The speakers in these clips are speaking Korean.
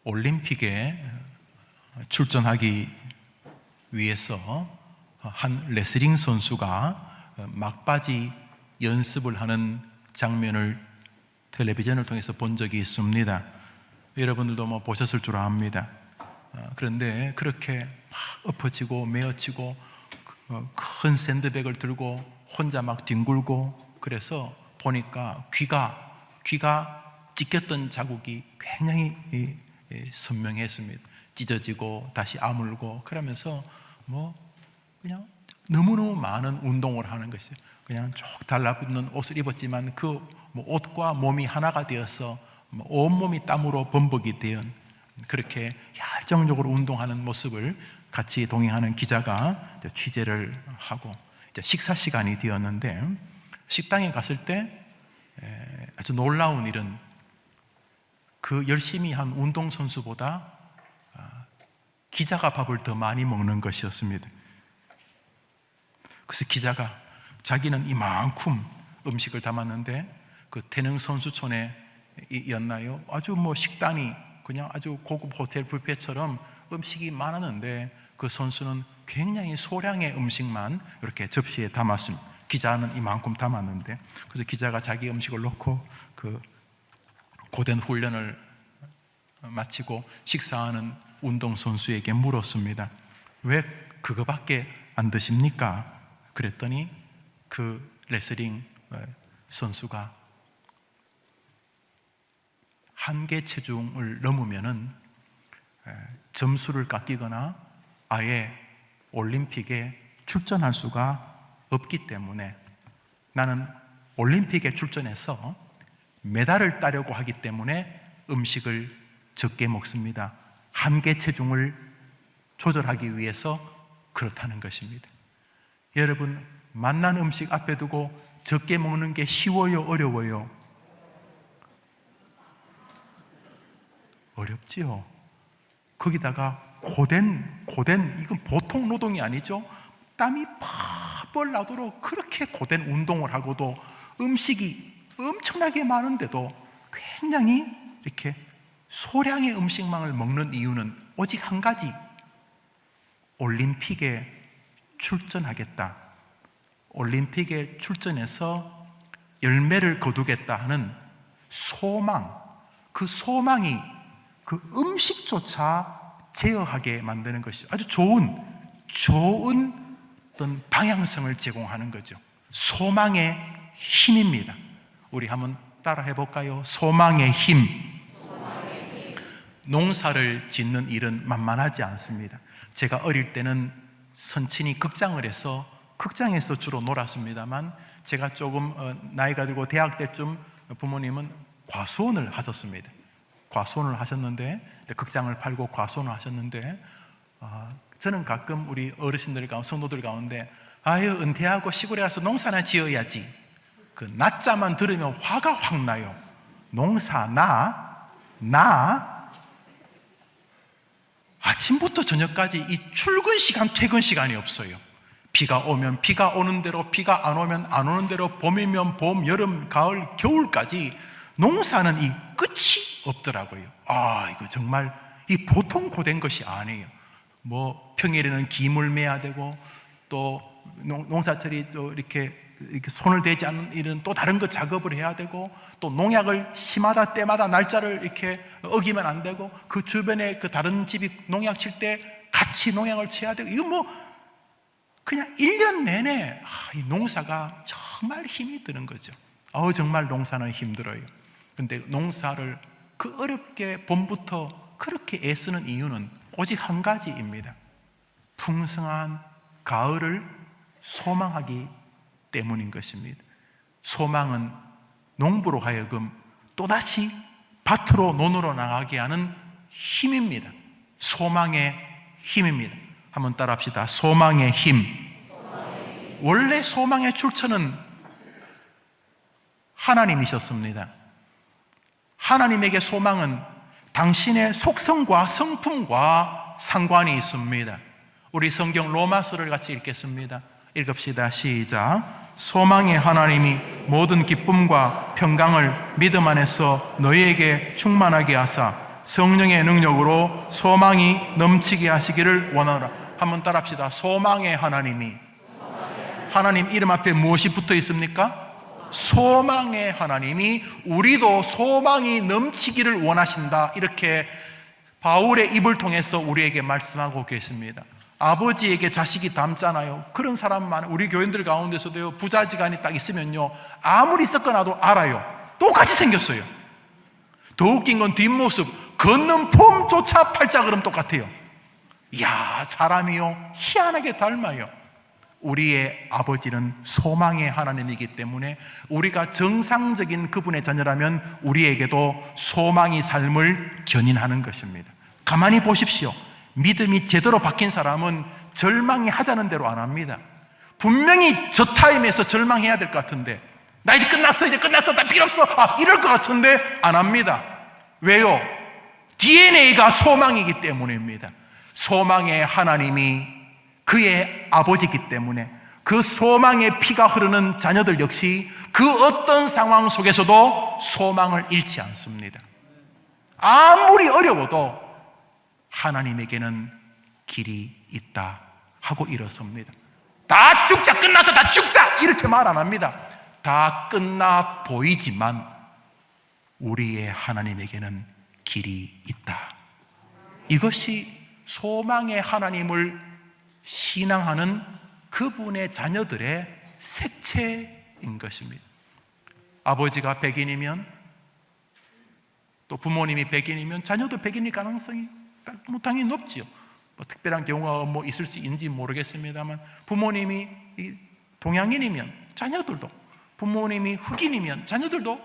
올림픽에 출전하기 위해서 한 레슬링 선수가 막바지 연습을 하는 장면을 텔레비전을 통해서 본 적이 있습니다. 여러분들도 보셨을 줄 압니다. 그런데 그렇게 막 엎어지고 메어치고 큰 샌드백을 들고 혼자 막 뒹굴고, 그래서 보니까 귀가 찢겼던 자국이 굉장히 선명했습니다. 찢어지고 다시 아물고, 그러면서 그냥 너무너무 많은 운동을 하는 것이에요. 그냥 쭉 달라붙는 옷을 입었지만 그 옷과 몸이 하나가 되어서 온몸이 땀으로 범벅이 되은, 그렇게 열정적으로 운동하는 모습을 같이 동행하는 기자가 취재를 하고, 이제 식사 시간이 되었는데 식당에 갔을 때 아주 놀라운 일은 그 열심히 한 운동선수보다 기자가 밥을 더 많이 먹는 것이었습니다. 그래서 기자가 자기는 이만큼 음식을 담았는데 그 태릉 선수촌에 였나요? 아주 식단이 그냥 아주 고급 호텔 뷔페처럼 음식이 많았는데 그 선수는 굉장히 소량의 음식만 이렇게 접시에 담았습니다. 기자는 이만큼 담았는데, 그래서 기자가 자기 음식을 놓고 그 고된 훈련을 마치고 식사하는 운동선수에게 물었습니다. 왜 그거밖에 안 드십니까? 그랬더니 그 레슬링 선수가 한계 체중을 넘으면은 점수를 깎이거나 아예 올림픽에 출전할 수가 없기 때문에, 나는 올림픽에 출전해서 메달을 따려고 하기 때문에 음식을 적게 먹습니다. 한계 체중을 조절하기 위해서 그렇다는 것입니다. 여러분, 맛난 음식 앞에 두고 적게 먹는 게 쉬워요, 어려워요? 어렵지요. 거기다가 고된 이건 보통 노동이 아니죠. 땀이 펄펄 나도록 그렇게 고된 운동을 하고도 음식이 엄청나게 많은데도 굉장히 이렇게 소량의 음식만을 먹는 이유는 오직 한 가지, 올림픽에 출전하겠다, 올림픽에 출전해서 열매를 거두겠다 하는 소망, 그 소망이 그 음식조차 제어하게 만드는 것이죠. 아주 좋은 어떤 방향성을 제공하는 거죠. 소망의 힘입니다. 우리 한번 따라 해볼까요? 소망의 힘. 농사를 짓는 일은 만만하지 않습니다. 제가 어릴 때는 선친이 극장을 해서 극장에서 주로 놀았습니다만, 제가 조금 나이가 들고 대학 때쯤 부모님은 과수원을 하셨습니다. 과수원을 하셨는데, 극장을 팔고 과수원을 하셨는데, 저는 가끔 우리 어르신들 가운데, 성도들 가운데 아유, 은퇴하고 시골에 가서 농사나 지어야지, 그 낮자만 들으면 화가 확 나요. 농사 아침부터 저녁까지 이 출근 시간, 퇴근 시간이 없어요. 비가 오면 비가 오는 대로, 비가 안 오면 안 오는 대로, 봄이면 봄, 여름, 가을, 겨울까지 농사는 이 끝이 없더라고요. 이거 정말 이 보통 고된 것이 아니에요. 평일에는 기물 매야 되고, 또 농사철이 또 이렇게 손을 대지 않는 일은 또 다른 거 작업을 해야 되고, 또 농약을 시마다 때마다 날짜를 이렇게 어기면 안 되고, 그 주변에 그 다른 집이 농약 칠 때 같이 농약을 쳐야 되고, 이거 그냥 1년 내내 이 농사가 정말 힘이 드는 거죠. 정말 농사는 힘들어요. 근데 농사를 그 어렵게 봄부터 그렇게 애쓰는 이유는 오직 한 가지입니다. 풍성한 가을을 소망하기 때문인 것입니다. 소망은 농부로 하여금 또다시 밭으로 논으로 나가게 하는 힘입니다. 소망의 힘입니다. 한번 따라합시다. 소망의 힘. 원래 소망의 출처는 하나님이셨습니다. 하나님에게 소망은 당신의 속성과 성품과 상관이 있습니다. 우리 성경 로마서를 같이 읽겠습니다. 읽읍시다. 시작. 소망의 하나님이 모든 기쁨과 평강을 믿음 안에서 너희에게 충만하게 하사 성령의 능력으로 소망이 넘치게 하시기를 원하노라. 한번 따라합시다. 소망의 하나님이, 하나님 이름 앞에 무엇이 붙어 있습니까? 소망의 하나님이 우리도 소망이 넘치기를 원하신다. 이렇게 바울의 입을 통해서 우리에게 말씀하고 계십니다. 아버지에게 자식이 닮잖아요. 그런 사람 많아요. 우리 교인들 가운데서도요, 부자지간이 딱 있으면요, 아무리 썩거나도 알아요. 똑같이 생겼어요. 더 웃긴 건 뒷모습, 걷는 폼조차 팔자그름 똑같아요. 이야, 사람이요 희한하게 닮아요. 우리의 아버지는 소망의 하나님이기 때문에 우리가 정상적인 그분의 자녀라면 우리에게도 소망의 삶을 견인하는 것입니다. 가만히 보십시오. 믿음이 제대로 박힌 사람은 절망이 하자는 대로 안 합니다. 분명히 저 타임에서 절망해야 될 것 같은데, 나 이제 끝났어, 나 필요 없어, 이럴 것 같은데 안 합니다. 왜요? DNA가 소망이기 때문입니다. 소망의 하나님이 그의 아버지이기 때문에 그 소망의 피가 흐르는 자녀들 역시 그 어떤 상황 속에서도 소망을 잃지 않습니다. 아무리 어려워도 하나님에게는 길이 있다 하고 일어섭니다. 다 죽자, 끝나서 다 죽자, 이렇게 말 안 합니다. 다 끝나 보이지만 우리의 하나님에게는 길이 있다. 이것이 소망의 하나님을 신앙하는 그분의 자녀들의 색채인 것입니다. 아버지가 백인이면, 또 부모님이 백인이면 자녀도 백인일 가능성이 당연히 높지요. 특별한 경우가 있을 수 있는지 모르겠습니다만, 부모님이 동양인이면 자녀들도, 부모님이 흑인이면 자녀들도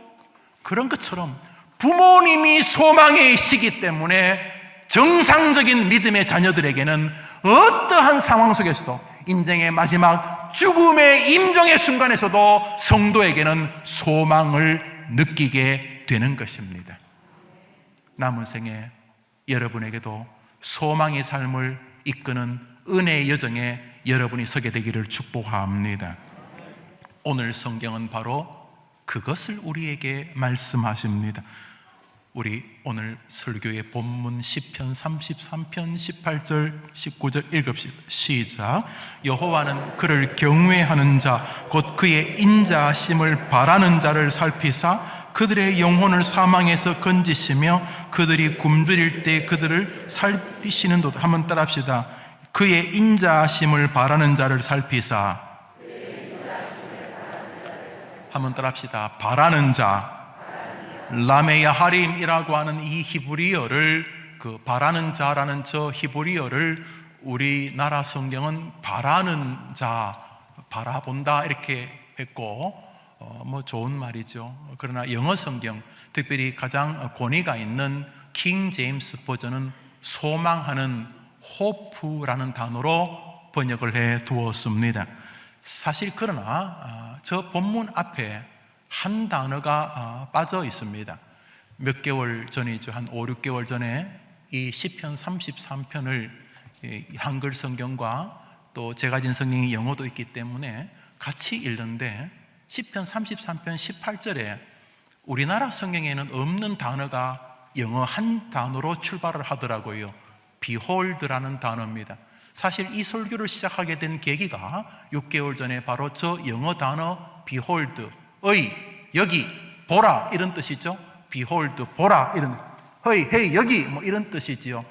그런 것처럼 부모님이 소망의 시기 때문에 정상적인 믿음의 자녀들에게는 어떠한 상황 속에서도, 인생의 마지막 죽음의 임종의 순간에서도 성도에게는 소망을 느끼게 되는 것입니다. 남은 생에 여러분에게도 소망의 삶을 이끄는 은혜의 여정에 여러분이 서게 되기를 축복합니다. 오늘 성경은 바로 그것을 우리에게 말씀하십니다. 우리 오늘 설교의 본문 시편 33편 18절 19절 읽읍시다. 시작. 여호와는 그를 경외하는 자 곧 그의 인자하심을 바라는 자를 살피사 그들의 영혼을 사망에서 건지시며 그들이 굶주릴 때 그들을 살피시는 도다. 한번 따라합시다. 그의 인자하심을 바라는 자를 살피사. 한번 따라합시다. 바라는 자. 라메야 하림이라고 하는 이 히브리어를, 그 바라는 자라는 저 히브리어를 우리나라 성경은 바라는 자, 바라본다 이렇게 했고, 좋은 말이죠. 그러나 영어 성경, 특별히 가장 권위가 있는 킹 제임스 버전은 소망하는 hope라는 단어로 번역을 해 두었습니다. 사실 그러나 저 본문 앞에 한 단어가 빠져 있습니다. 몇 개월 전이죠. 한 5, 6개월 전에 이 시편 33편을 한글 성경과 또 제가 가진 성경이 영어도 있기 때문에 같이 읽는데, 시편 33편 18절에 우리나라 성경에는 없는 단어가 영어 한 단어로 출발을 하더라고요. behold라는 단어입니다. 사실 이 설교를 시작하게 된 계기가 6개월 전에 바로 저 영어 단어 behold, 여기, 보라 이런 뜻이죠. behold, 보라 이런, 헤이, 여기 이런 뜻이지요.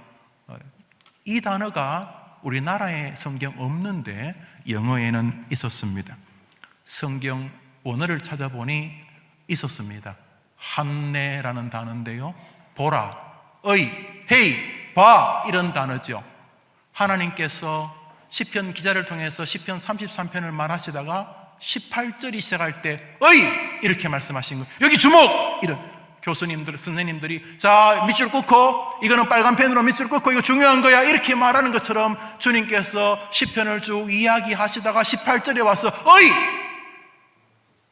이 단어가 우리나라에 성경 없는데 영어에는 있었습니다. 성경 원어를 찾아보니 있었습니다. 한내라는 단어인데요, 보라, 헤이, 봐 이런 단어죠. 하나님께서 시편 기자를 통해서 시편 33편을 말하시다가 18절이 시작할 때 이렇게 말씀하신 거예요. 여기 주목! 이런 교수님들, 선생님들이 자 밑줄 긋고, 이거는 빨간 펜으로 밑줄 긋고 이거 중요한 거야 이렇게 말하는 것처럼 주님께서 시편을 쭉 이야기하시다가 18절에 와서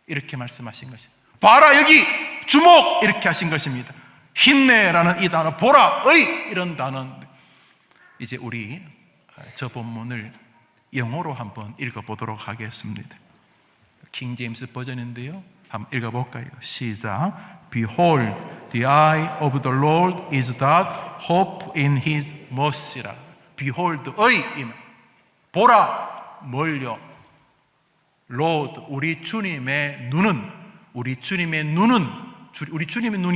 이렇게 말씀하신 것입니다. 봐라 여기 주목! 이렇게 하신 것입니다. 힘내라는 이 단어, 보라, 이런 단어. 이제 우리 저 본문을 영어로 한번 읽어보도록 하겠습니다. 킹 제임스 버전인데요, 한번 읽어볼까요? 시작. Behold, The eye of the Lord is that hope in his mercy라. Behold, 보라, 멀려. Lord, 우리 주님의 눈이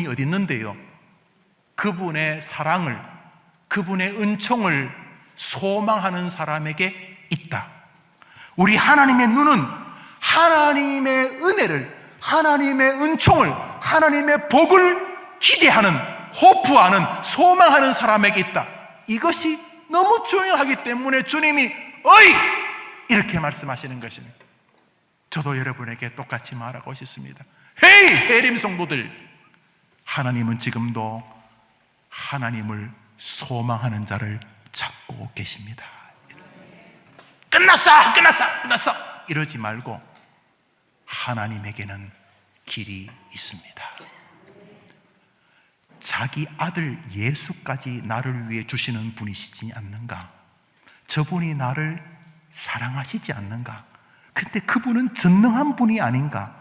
어디 있는데요? 그분의 사랑을, 그분의 은총을 소망하는 사람에게 있다. 우리 하나님의 눈은 하나님의 은혜를, 하나님의 은총을, 하나님의 복을 기대하는, 호프하는, 소망하는 사람에게 있다. 이것이 너무 중요하기 때문에 주님이 이렇게 말씀하시는 것입니다. 저도 여러분에게 똑같이 말하고 싶습니다. 헤이 해림 성도들, 하나님은 지금도 하나님을 소망하는 자를 찾고 계십니다. 끝났어 이러지 말고 하나님에게는 길이 있습니다. 자기 아들 예수까지 나를 위해 주시는 분이시지 않는가? 저분이 나를 사랑하시지 않는가? 근데 그분은 전능한 분이 아닌가?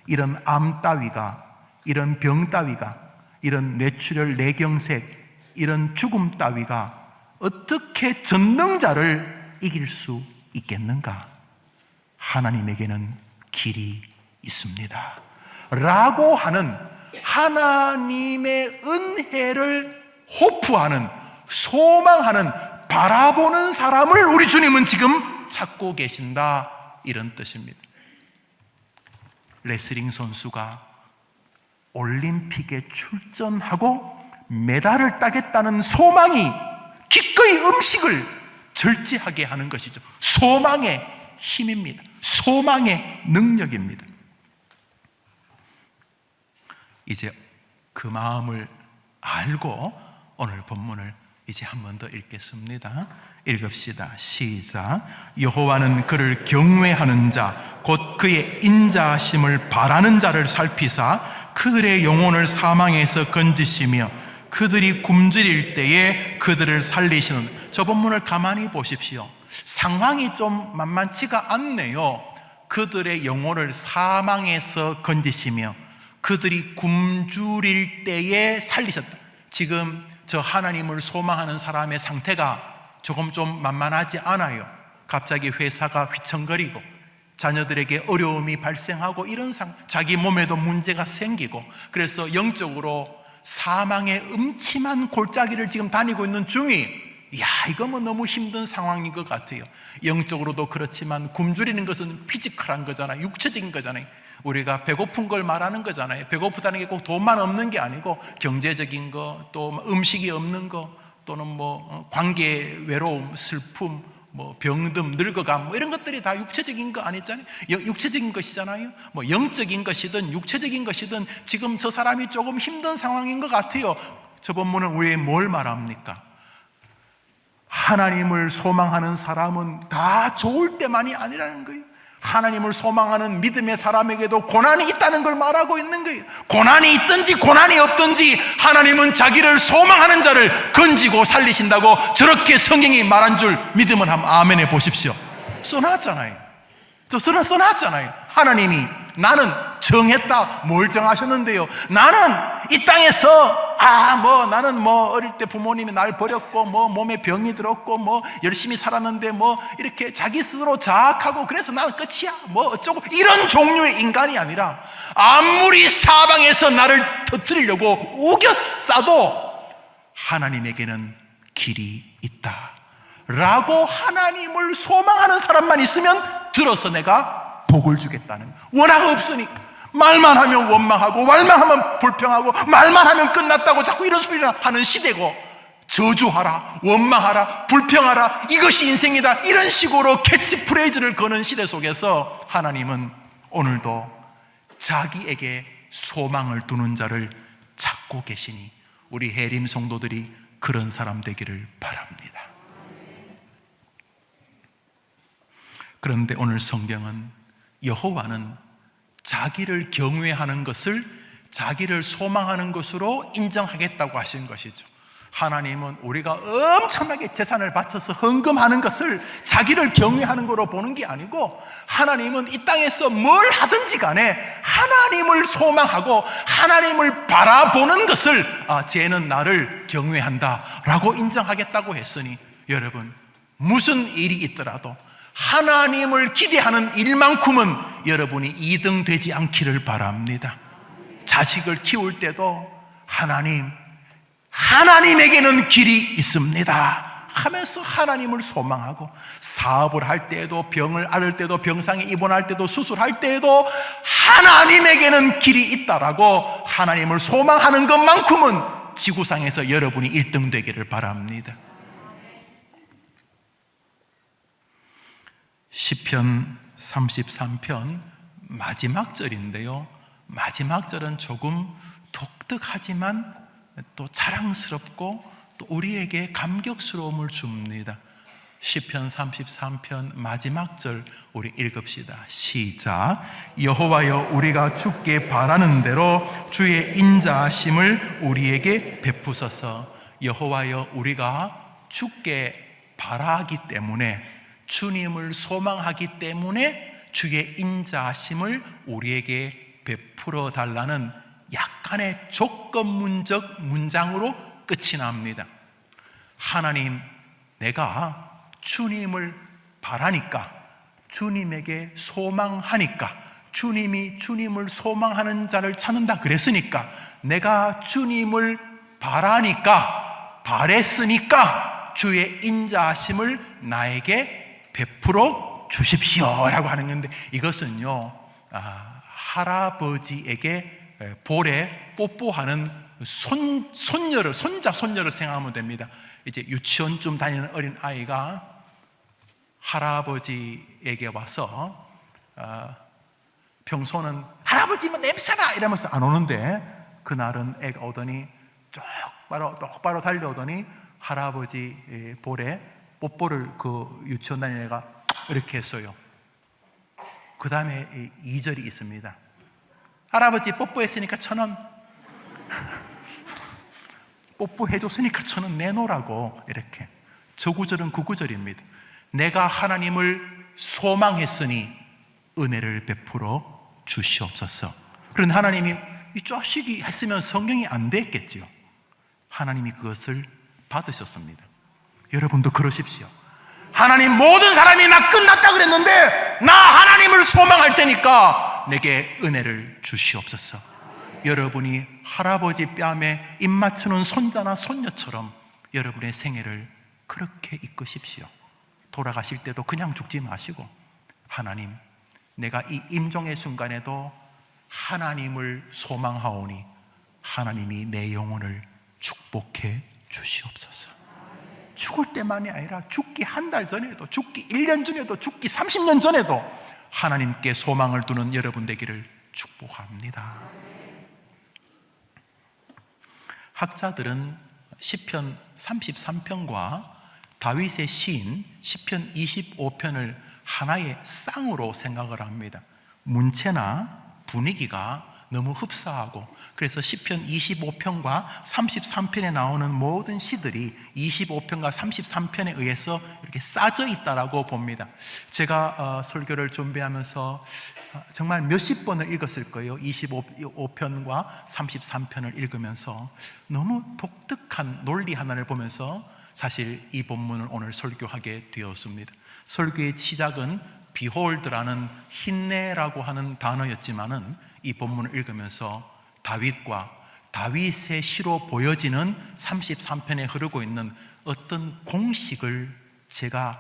이런 암 따위가, 이런 병 따위가, 이런 뇌출혈, 뇌경색, 이런 죽음 따위가 어떻게 전능자를 이길 수 있겠는가? 하나님에게는 길이 있습니다 라고 하는 하나님의 은혜를 호프하는, 소망하는, 바라보는 사람을 우리 주님은 지금 찾고 계신다, 이런 뜻입니다. 레슬링 선수가 올림픽에 출전하고 메달을 따겠다는 소망이 기꺼이 음식을 절제하게 하는 것이죠. 소망의 힘입니다. 소망의 능력입니다. 이제 그 마음을 알고 오늘 본문을 이제 한 번 더 읽겠습니다. 읽읍시다. 시작. 여호와는 그를 경외하는 자, 곧 그의 인자하심을 바라는 자를 살피사 그들의 영혼을 사망에서 건지시며 그들이 굶주릴 때에 그들을 살리시는. 저 본문을 가만히 보십시오. 상황이 좀 만만치가 않네요. 그들의 영혼을 사망에서 건지시며 그들이 굶주릴 때에 살리셨다. 지금 저 하나님을 소망하는 사람의 상태가 조금 좀 만만하지 않아요. 갑자기 회사가 휘청거리고 자녀들에게 어려움이 발생하고 이런 자기 몸에도 문제가 생기고 그래서 영적으로 사망의 음침한 골짜기를 지금 다니고 있는 중이, 이거 뭐 너무 힘든 상황인 것 같아요. 영적으로도 그렇지만 굶주리는 것은 피지컬한 거잖아요. 육체적인 거잖아요. 우리가 배고픈 걸 말하는 거잖아요. 배고프다는 게 꼭 돈만 없는 게 아니고 경제적인 거, 또 음식이 없는 거, 또는 뭐 관계 외로움, 슬픔, 뭐 병듦, 늙어감, 이런 것들이 다 육체적인 거 아니잖아요. 육체적인 것이잖아요. 뭐 영적인 것이든 육체적인 것이든 지금 저 사람이 조금 힘든 상황인 것 같아요. 저 본문은 왜 뭘 말합니까? 하나님을 소망하는 사람은 다 좋을 때만이 아니라는 거예요. 하나님을 소망하는 믿음의 사람에게도 고난이 있다는 걸 말하고 있는 거예요. 고난이 있든지 고난이 없든지 하나님은 자기를 소망하는 자를 건지고 살리신다고 저렇게 성경이 말한 줄 믿으면 한번 아멘 해 보십시오. 써놨잖아요. 또 써놨잖아요. 하나님이 나는 정했다. 뭘 정하셨는데요? 나는 이 땅에서 나는 어릴 때 부모님이 날 버렸고 몸에 병이 들었고 열심히 살았는데 이렇게 자기 스스로 자학하고 그래서 나는 끝이야 어쩌고 이런 종류의 인간이 아니라 아무리 사방에서 나를 터뜨리려고 우겨싸도 하나님에게는 길이 있다 라고 하나님을 소망하는 사람만 있으면 들어서 내가 복을 주겠다는, 워낙 없으니까 말만 하면 원망하고 말만 하면 불평하고 말만 하면 끝났다고 자꾸 이런 소리를 하는 시대고, 저주하라, 원망하라, 불평하라, 이것이 인생이다, 이런 식으로 캐치프레이즈를 거는 시대 속에서 하나님은 오늘도 자기에게 소망을 두는 자를 찾고 계시니 우리 해림 성도들이 그런 사람 되기를 바랍니다. 그런데 오늘 성경은 여호와는 자기를 경외하는 것을 자기를 소망하는 것으로 인정하겠다고 하신 것이죠. 하나님은 우리가 엄청나게 재산을 바쳐서 헌금하는 것을 자기를 경외하는 거로 보는 게 아니고, 하나님은 이 땅에서 뭘 하든지 간에 하나님을 소망하고 하나님을 바라보는 것을 쟤는 나를 경외한다 라고 인정하겠다고 했으니, 여러분, 무슨 일이 있더라도 하나님을 기대하는 일만큼은 여러분이 2등 되지 않기를 바랍니다. 자식을 키울 때도 하나님에게는 길이 있습니다 하면서 하나님을 소망하고, 사업을 할 때도, 병을 앓을 때도, 병상에 입원할 때도, 수술할 때도 하나님에게는 길이 있다라고 하나님을 소망하는 것만큼은 지구상에서 여러분이 1등 되기를 바랍니다. 시편 33편 마지막 절인데요, 마지막 절은 조금 독특하지만 또 자랑스럽고 또 우리에게 감격스러움을 줍니다. 시편 33편 마지막 절 우리 읽읍시다. 시작. 여호와여, 우리가 주께 바라는 대로 주의 인자하심을 우리에게 베푸소서. 여호와여, 우리가 주께 바라기 때문에, 주님을 소망하기 때문에 주의 인자하심을 우리에게 베풀어 달라는 약간의 조건문적 문장으로 끝이 납니다. 하나님, 내가 주님을 바라니까, 주님에게 소망하니까, 주님이 주님을 소망하는 자를 찾는다 그랬으니까, 내가 주님을 바랬으니까 주의 인자하심을 나에게 베풀어 주십시오 라고 하는 건데, 이것은요 할아버지에게 볼에 뽀뽀하는 손녀를 생각하면 됩니다. 이제 유치원쯤 다니는 어린 아이가 할아버지에게 와서 평소는 할아버지 냄새나 이러면서 안 오는데, 그날은 애가 오더니 똑바로 달려오더니 할아버지 볼에 뽀뽀를 그 유치원 다니는 애가 이렇게 했어요. 그 다음에 2절이 있습니다. 할아버지 뽀뽀했으니까 1,000원, 뽀뽀해줬으니까 1,000원 내놓으라고. 이렇게. 저 구절은 그 구절입니다. 내가 하나님을 소망했으니 은혜를 베풀어 주시옵소서. 그런데 하나님이 이 자식이 했으면 성경이 안 됐겠죠. 하나님이 그것을 받으셨습니다. 여러분도 그러십시오. 하나님, 모든 사람이 나 끝났다 그랬는데 나 하나님을 소망할 테니까 내게 은혜를 주시옵소서. 여러분이 할아버지 뺨에 입 맞추는 손자나 손녀처럼 여러분의 생애를 그렇게 이끄십시오. 돌아가실 때도 그냥 죽지 마시고, 하나님, 내가 이 임종의 순간에도 하나님을 소망하오니 하나님이 내 영혼을 축복해 주시옵소서. 죽을 때만이 아니라 죽기 한 달 전에도, 죽기 1년 전에도, 죽기 30년 전에도 하나님께 소망을 두는 여러분 되기를 축복합니다. 학자들은 시편 33편과 다윗의 시인 시편 25편을 하나의 쌍으로 생각을 합니다. 문체나 분위기가 너무 흡사하고, 그래서 시편 25편과 33편에 나오는 모든 시들이 25편과 33편에 의해서 이렇게 싸져 있다라고 봅니다. 제가 설교를 준비하면서 정말 몇십 번을 읽었을 거예요. 25편과 33편을 읽으면서 너무 독특한 논리 하나를 보면서 사실 이 본문을 오늘 설교하게 되었습니다. 설교의 시작은 behold라는 힘내라고 하는 단어였지만은 이 본문을 읽으면서 다윗과 다윗의 시로 보여지는 33편에 흐르고 있는 어떤 공식을 제가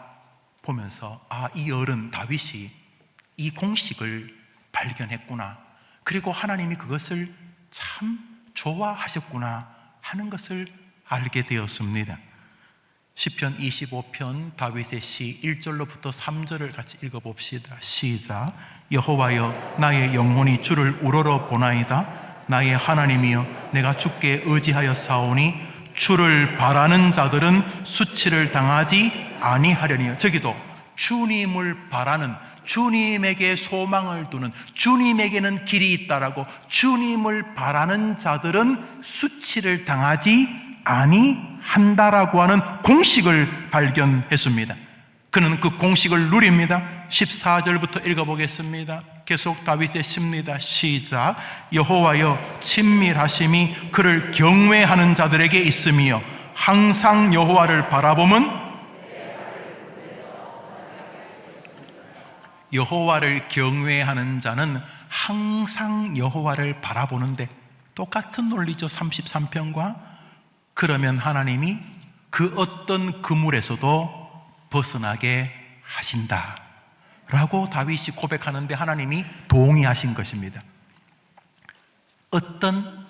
보면서, 이 어른 다윗이 이 공식을 발견했구나, 그리고 하나님이 그것을 참 좋아하셨구나 하는 것을 알게 되었습니다. 시편 25편 다윗의 시 1절로부터 3절을 같이 읽어봅시다. 시작. 여호와여, 나의 영혼이 주를 우러러 보나이다. 나의 하나님이여, 내가 주께 의지하여 싸우니 주를 바라는 자들은 수치를 당하지 아니하려니요. 저기도 주님을 바라는, 주님에게 소망을 두는, 주님에게는 길이 있다라고 주님을 바라는 자들은 수치를 당하지 아니한다라고 하는 공식을 발견했습니다. 그는 그 공식을 누립니다. 14절부터 읽어보겠습니다. 계속 다윗의 시입니다. 시작. 여호와여 친밀하심이 그를 경외하는 자들에게 있으며 항상 여호와를 바라보면 여호와를 경외하는 자는 항상 여호와를 바라보는데 똑같은 논리죠. 33편과. 그러면 하나님이 그 어떤 그물에서도 벗어나게 하신다 라고 다윗이 고백하는데 하나님이 동의하신 것입니다. 어떤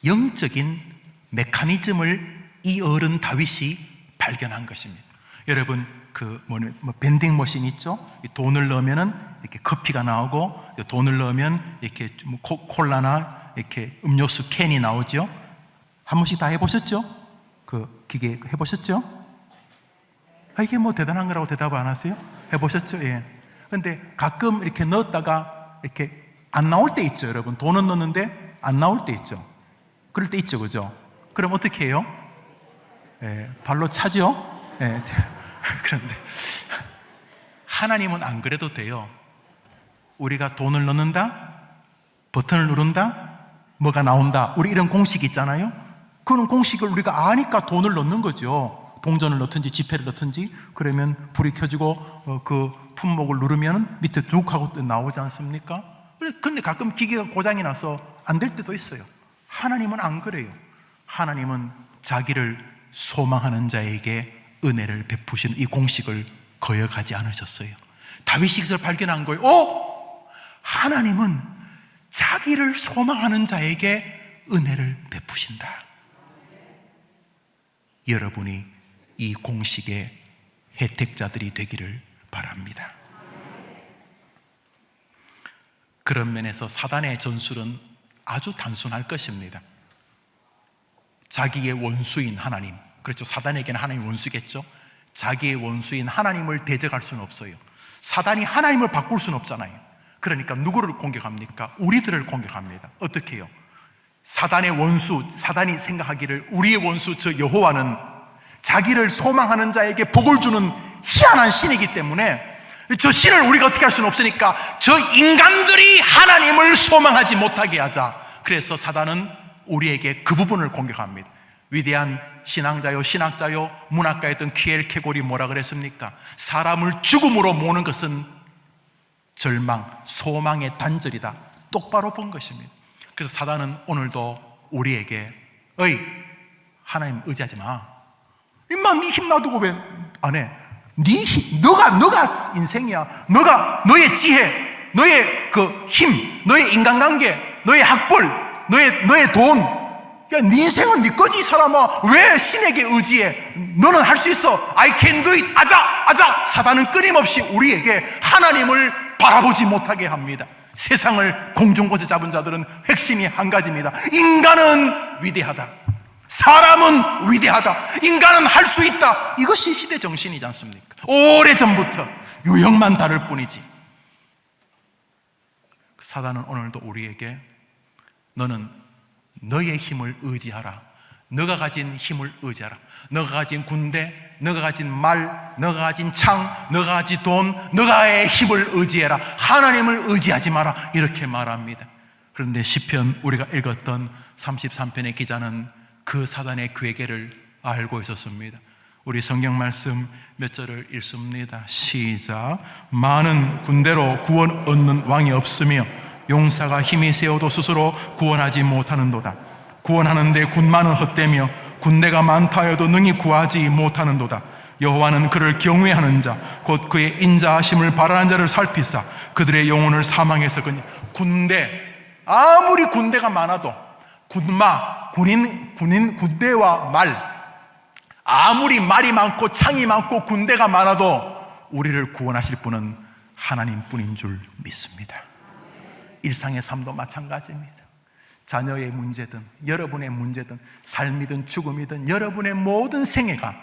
영적인 메커니즘을 이 어른 다윗이 발견한 것입니다. 여러분 밴딩 머신 있죠? 돈을 넣으면은 이렇게 커피가 나오고 돈을 넣으면 이렇게 콜라나 이렇게 음료수 캔이 나오죠? 한 번씩 다 해보셨죠? 그 기계 해보셨죠? 이게 뭐 대단한 거라고 대답 안 하세요? 해보셨죠? 예. 근데 가끔 이렇게 넣었다가 이렇게 안 나올 때 있죠, 여러분. 돈은 넣는데 안 나올 때 있죠. 그럴 때 있죠, 그죠? 그럼 어떻게 해요? 예, 발로 차죠? 예. 그런데 하나님은 안 그래도 돼요. 우리가 돈을 넣는다, 버튼을 누른다, 뭐가 나온다. 우리 이런 공식이 있잖아요. 그런 공식을 우리가 아니까 돈을 넣는 거죠. 동전을 넣든지 지폐를 넣든지. 그러면 불이 켜지고 그 품목을 누르면 밑에 쭉 하고 나오지 않습니까? 그런데 가끔 기계가 고장이 나서 안 될 때도 있어요. 하나님은 안 그래요. 하나님은 자기를 소망하는 자에게 은혜를 베푸시는 이 공식을 거역하지 않으셨어요. 다윗이 그것을 발견한 거예요. 하나님은 자기를 소망하는 자에게 은혜를 베푸신다. 여러분이 이 공식의 혜택자들이 되기를 바랍니다. 그런 면에서 사단의 전술은 아주 단순할 것입니다. 자기의 원수인 하나님, 그렇죠. 사단에게는 하나님이 원수겠죠. 자기의 원수인 하나님을 대적할 수는 없어요. 사단이 하나님을 바꿀 수는 없잖아요. 그러니까 누구를 공격합니까? 우리들을 공격합니다. 어떻게 해요? 사단의 원수, 사단이 생각하기를 우리의 원수 저 여호와는 자기를 소망하는 자에게 복을 주는 희한한 신이기 때문에 저 신을 우리가 어떻게 할 수는 없으니까 저 인간들이 하나님을 소망하지 못하게 하자. 그래서 사단은 우리에게 그 부분을 공격합니다. 위대한 신앙자요, 신학자요, 문학가였던 키엘 케골이 뭐라 그랬습니까? 사람을 죽음으로 모는 것은 절망, 소망의 단절이다. 똑바로 본 것입니다. 그래서 사단은 오늘도 우리에게 하나님 의지하지 마. 임마 네 힘 놔두고 왜 안 해? 너가 인생이야. 너의 지혜, 너의 그 힘, 너의 인간관계, 너의 학벌, 너의 돈. 야, 네 인생은 네 거지, 이 사람아. 왜 신에게 의지해? 너는 할 수 있어. I can do it. 아자. 사단은 끊임없이 우리에게 하나님을 바라보지 못하게 합니다. 세상을 공중곳에 잡은 자들은 핵심이 한 가지입니다. 인간은 위대하다. 사람은 위대하다. 인간은 할 수 있다. 이것이 시대 정신이지 않습니까? 오래전부터 유형만 다를 뿐이지. 사단은 오늘도 우리에게 너는 너의 힘을 의지하라. 너가 가진 힘을 의지하라. 너가 가진 군대, 너가 가진 말, 너가 가진 창, 너가 가진 돈, 너가의 힘을 의지해라. 하나님을 의지하지 마라. 이렇게 말합니다. 그런데 시편 우리가 읽었던 33편의 기자는 그 사단의 괴계를 알고 있었습니다. 우리 성경 말씀 몇 절을 읽습니다. 시작. 많은 군대로 구원 얻는 왕이 없으며 용사가 힘이 세어도 스스로 구원하지 못하는도다. 구원하는데 군마는 헛되며 군대가 많다 해도 능히 구하지 못하는도다. 여호와는 그를 경외하는 자 곧 그의 인자하심을 바라는 자를 살피사 그들의 영혼을 사망에서 군대, 아무리 군대가 많아도 군마, 군대와 말, 아무리 말이 많고 창이 많고 군대가 많아도 우리를 구원하실 분은 하나님뿐인 줄 믿습니다. 일상의 삶도 마찬가지입니다. 자녀의 문제든 여러분의 문제든 삶이든 죽음이든 여러분의 모든 생애가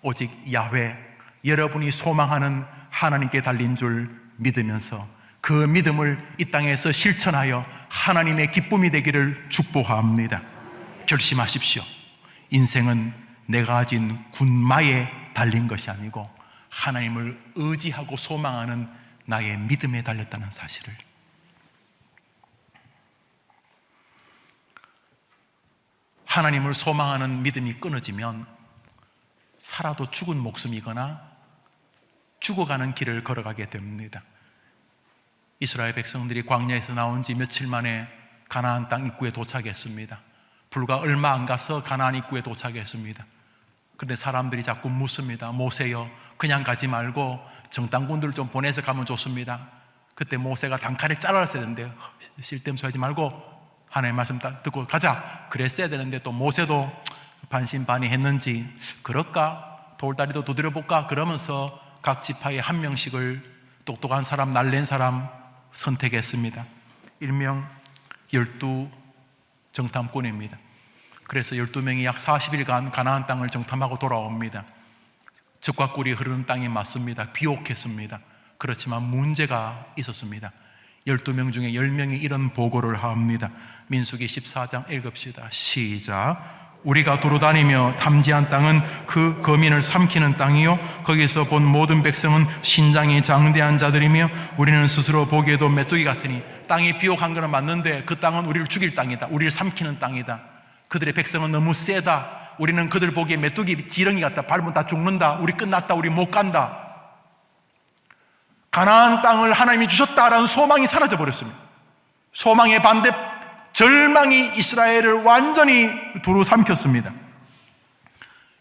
오직 야훼, 여러분이 소망하는 하나님께 달린 줄 믿으면서 그 믿음을 이 땅에서 실천하여 하나님의 기쁨이 되기를 축복합니다. 결심하십시오. 인생은 내가 가진 군마에 달린 것이 아니고 하나님을 의지하고 소망하는 나의 믿음에 달렸다는 사실을. 하나님을 소망하는 믿음이 끊어지면 살아도 죽은 목숨이거나 죽어가는 길을 걸어가게 됩니다. 이스라엘 백성들이 광야에서 나온 지 며칠 만에 가나안 땅 입구에 도착했습니다. 불과 얼마 안 가서 가나안 입구에 도착했습니다. 그런데 사람들이 자꾸 묻습니다. 모세여, 그냥 가지 말고 정탐꾼들을 좀 보내서 가면 좋습니다. 그때 모세가 단칼에 잘랐어야 되는데 쓸데없이 하지 말고 하나님의 말씀 듣고 가자 그랬어야 되는데, 또 모세도 반신반의했는지 그럴까? 돌다리도 두드려볼까? 그러면서 각 지파에 한 명씩을 똑똑한 사람, 날랜 사람 선택했습니다. 일명 12 정탐꾼입니다. 그래서 12명이 약 40일간 가나안 땅을 정탐하고 돌아옵니다. 젖과 꿀이 흐르는 땅이 맞습니다. 비옥했습니다. 그렇지만 문제가 있었습니다. 12명 중에 10명이 이런 보고를 합니다. 민수기 14장 읽읍시다. 시작. 우리가 두루다니며 탐지한 땅은 그 거민을 삼키는 땅이요, 거기서 본 모든 백성은 신장이 장대한 자들이며 우리는 스스로 보기에도 메뚜기 같으니. 땅이 비옥한 것은 맞는데 그 땅은 우리를 죽일 땅이다. 우리를 삼키는 땅이다. 그들의 백성은 너무 세다. 우리는 그들 보기에 메뚜기 지렁이 같다. 밟으면 다 죽는다. 우리 끝났다. 우리 못 간다. 가나안 땅을 하나님이 주셨다라는 소망이 사라져 버렸습니다. 소망의 반대, 절망이 이스라엘을 완전히 두루 삼켰습니다.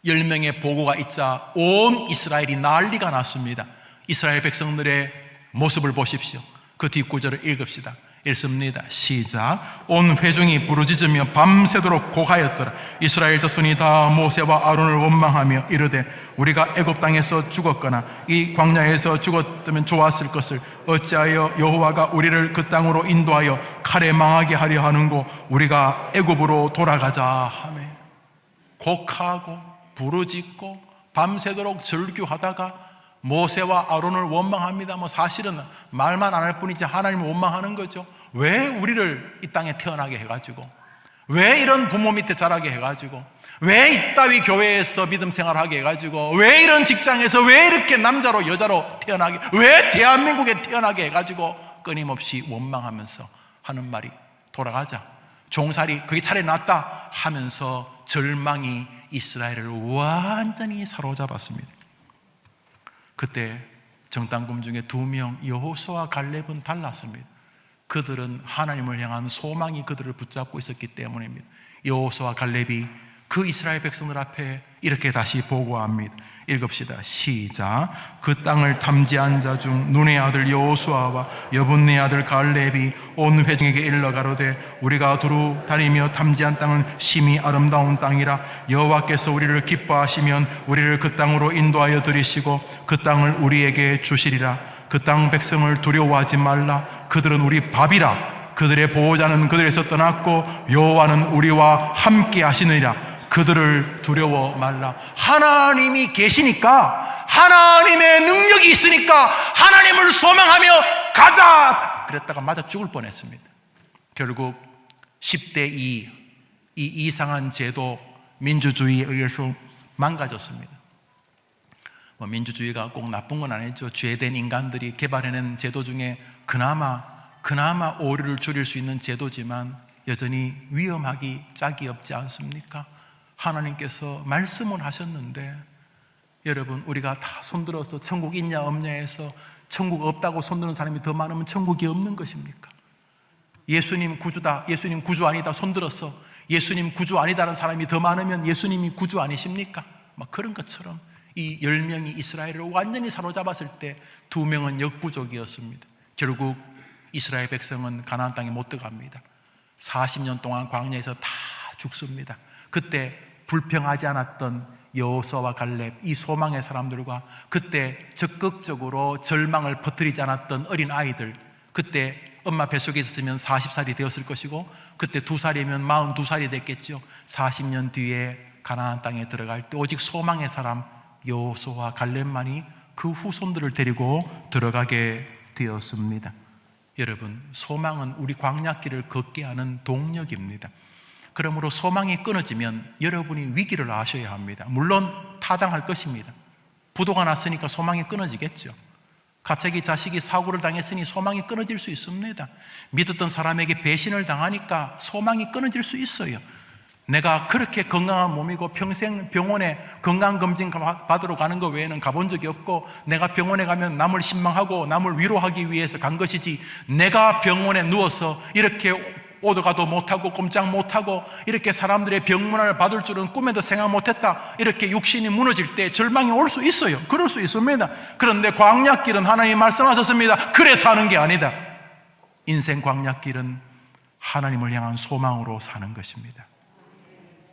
10명의 보고가 있자 온 이스라엘이 난리가 났습니다. 이스라엘 백성들의 모습을 보십시오. 그 뒷구절을 읽읍시다. 읽습니다. 시작. 온 회중이 부르짖으며 밤새도록 고하였더라. 이스라엘 자손이 다 모세와 아론을 원망하며 이르되 우리가 애굽 땅에서 죽었거나 이 광야에서 죽었다면 좋았을 것을 어찌하여 여호와가 우리를 그 땅으로 인도하여 칼에 망하게 하려 하는고. 우리가 애굽으로 돌아가자 하며 곡하고 부르짖고 밤새도록 절규하다가 모세와 아론을 원망합니다. 사실은 말만 안 할 뿐이지 하나님을 원망하는 거죠. 왜 우리를 이 땅에 태어나게 해가지고, 왜 이런 부모 밑에 자라게 해가지고, 왜 이따위 교회에서 믿음 생활하게 해가지고, 왜 이런 직장에서 왜 이렇게 남자로 여자로 태어나게, 왜 대한민국에 태어나게 해가지고 끊임없이 원망하면서 하는 말이 돌아가자, 종살이 그게 차라리 낫다 하면서 절망이 이스라엘을 완전히 사로잡았습니다. 그때 정탐꾼 중에 2명 여호수아와 갈렙은 달랐습니다. 그들은 하나님을 향한 소망이 그들을 붙잡고 있었기 때문입니다. 여호수아와 갈렙이 그 이스라엘 백성들 앞에 이렇게 다시 보고합니다. 읽읍시다. 시작. 그 땅을 탐지한 자 중 눈의 아들 여호수아와 여분네 아들 갈렙이 온 회중에게 일러 가로되 우리가 두루 다니며 탐지한 땅은 심히 아름다운 땅이라. 여호와께서 우리를 기뻐하시면 우리를 그 땅으로 인도하여 들이시고 그 땅을 우리에게 주시리라. 그 땅 백성을 두려워하지 말라. 그들은 우리 밥이라. 그들의 보호자는 그들에서 떠났고 여호와는 우리와 함께 하시느니라. 그들을 두려워 말라. 하나님이 계시니까, 하나님의 능력이 있으니까 하나님을 소망하며 가자 그랬다가 맞아 죽을 뻔했습니다. 결국 10대 2, 이 이상한 제도, 민주주의에 의해서 망가졌습니다. 민주주의가 꼭 나쁜 건 아니죠. 죄된 인간들이 개발해낸 제도 중에 그나마 오류를 줄일 수 있는 제도지만 여전히 위험하기 짝이 없지 않습니까? 하나님께서 말씀을 하셨는데, 여러분, 우리가 다 손들어서 천국 있냐 없냐 해서 천국 없다고 손드는 사람이 더 많으면 천국이 없는 것입니까? 예수님 구주다, 예수님 구주 아니다 손들어서 예수님 구주 아니다라는 사람이 더 많으면 예수님이 구주 아니십니까? 그런 것처럼 이 10명이 이스라엘을 완전히 사로잡았을 때 2명은 역부족이었습니다. 결국 이스라엘 백성은 가나안 땅에 못 들어갑니다. 40년 동안 광야에서 다 죽습니다. 그때 불평하지 않았던 여호수아와 갈렙, 이 소망의 사람들과 그때 적극적으로 절망을 퍼뜨리지 않았던 어린 아이들, 그때 엄마 뱃속에 있었으면 40살이 되었을 것이고 그때 2살이면 42살이 됐겠죠. 40년 뒤에 가나안 땅에 들어갈 때 오직 소망의 사람 여호수아와 갈렙만이 그 후손들을 데리고 들어가게 되었습니다. 여러분, 소망은 우리 광야길을 걷게 하는 동력입니다. 그러므로 소망이 끊어지면 여러분이 위기를 아셔야 합니다. 물론 타당할 것입니다. 부도가 났으니까 소망이 끊어지겠죠. 갑자기 자식이 사고를 당했으니 소망이 끊어질 수 있습니다. 믿었던 사람에게 배신을 당하니까 소망이 끊어질 수 있어요. 내가 그렇게 건강한 몸이고 평생 병원에 건강검진 받으러 가는 것 외에는 가본 적이 없고, 내가 병원에 가면 남을 신망하고 남을 위로하기 위해서 간 것이지, 내가 병원에 누워서 이렇게 오도가도 못하고 꼼짝 못하고 이렇게 사람들의 병문안을 받을 줄은 꿈에도 생각 못했다, 이렇게 육신이 무너질 때 절망이 올 수 있어요. 그럴 수 있습니다. 그런데 광야길은 하나님이 말씀하셨습니다. 그래 사는 게 아니다. 인생 광야길은 하나님을 향한 소망으로 사는 것입니다.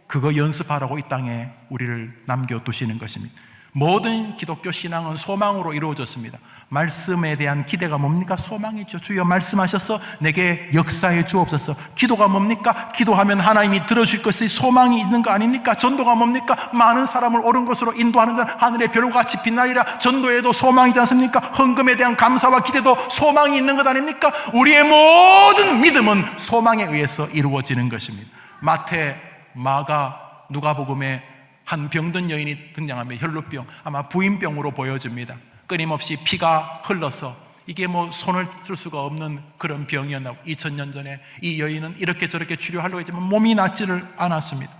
그거 연습하라고 이 땅에 우리를 남겨두시는 것입니다. 모든 기독교 신앙은 소망으로 이루어졌습니다. 말씀에 대한 기대가 뭡니까? 소망이죠. 주여 말씀하셔서 내게 역사해 주옵소서. 기도가 뭡니까? 기도하면 하나님이 들어줄 것이 소망이 있는 거 아닙니까? 전도가 뭡니까? 많은 사람을 옳은 것으로 인도하는 자 하늘의 별같이 빛나리라. 전도에도 소망이지 않습니까? 헌금에 대한 감사와 기대도 소망이 있는 것 아닙니까? 우리의 모든 믿음은 소망에 의해서 이루어지는 것입니다. 마태, 마가, 누가복음에 한 병든 여인이 등장하며 혈루병, 아마 부인병으로 보여집니다. 끊임없이 피가 흘러서 이게 뭐 손을 쓸 수가 없는 그런 병이었나. 2000년 전에 이 여인은 이렇게 저렇게 치료하려고 했지만 몸이 낫지를 않았습니다.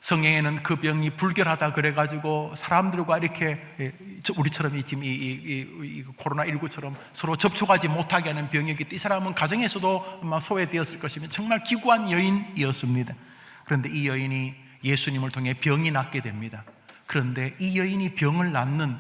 성경에는 그 병이 불결하다 그래가지고 사람들과 이렇게 우리처럼 지금 이 코로나19처럼 서로 접촉하지 못하게 하는 병이었기 때문에 이 사람은 가정에서도 아마 소외되었을 것이며 정말 기구한 여인이었습니다. 그런데 이 여인이 예수님을 통해 병이 낫게 됩니다. 그런데 이 여인이 병을 낫는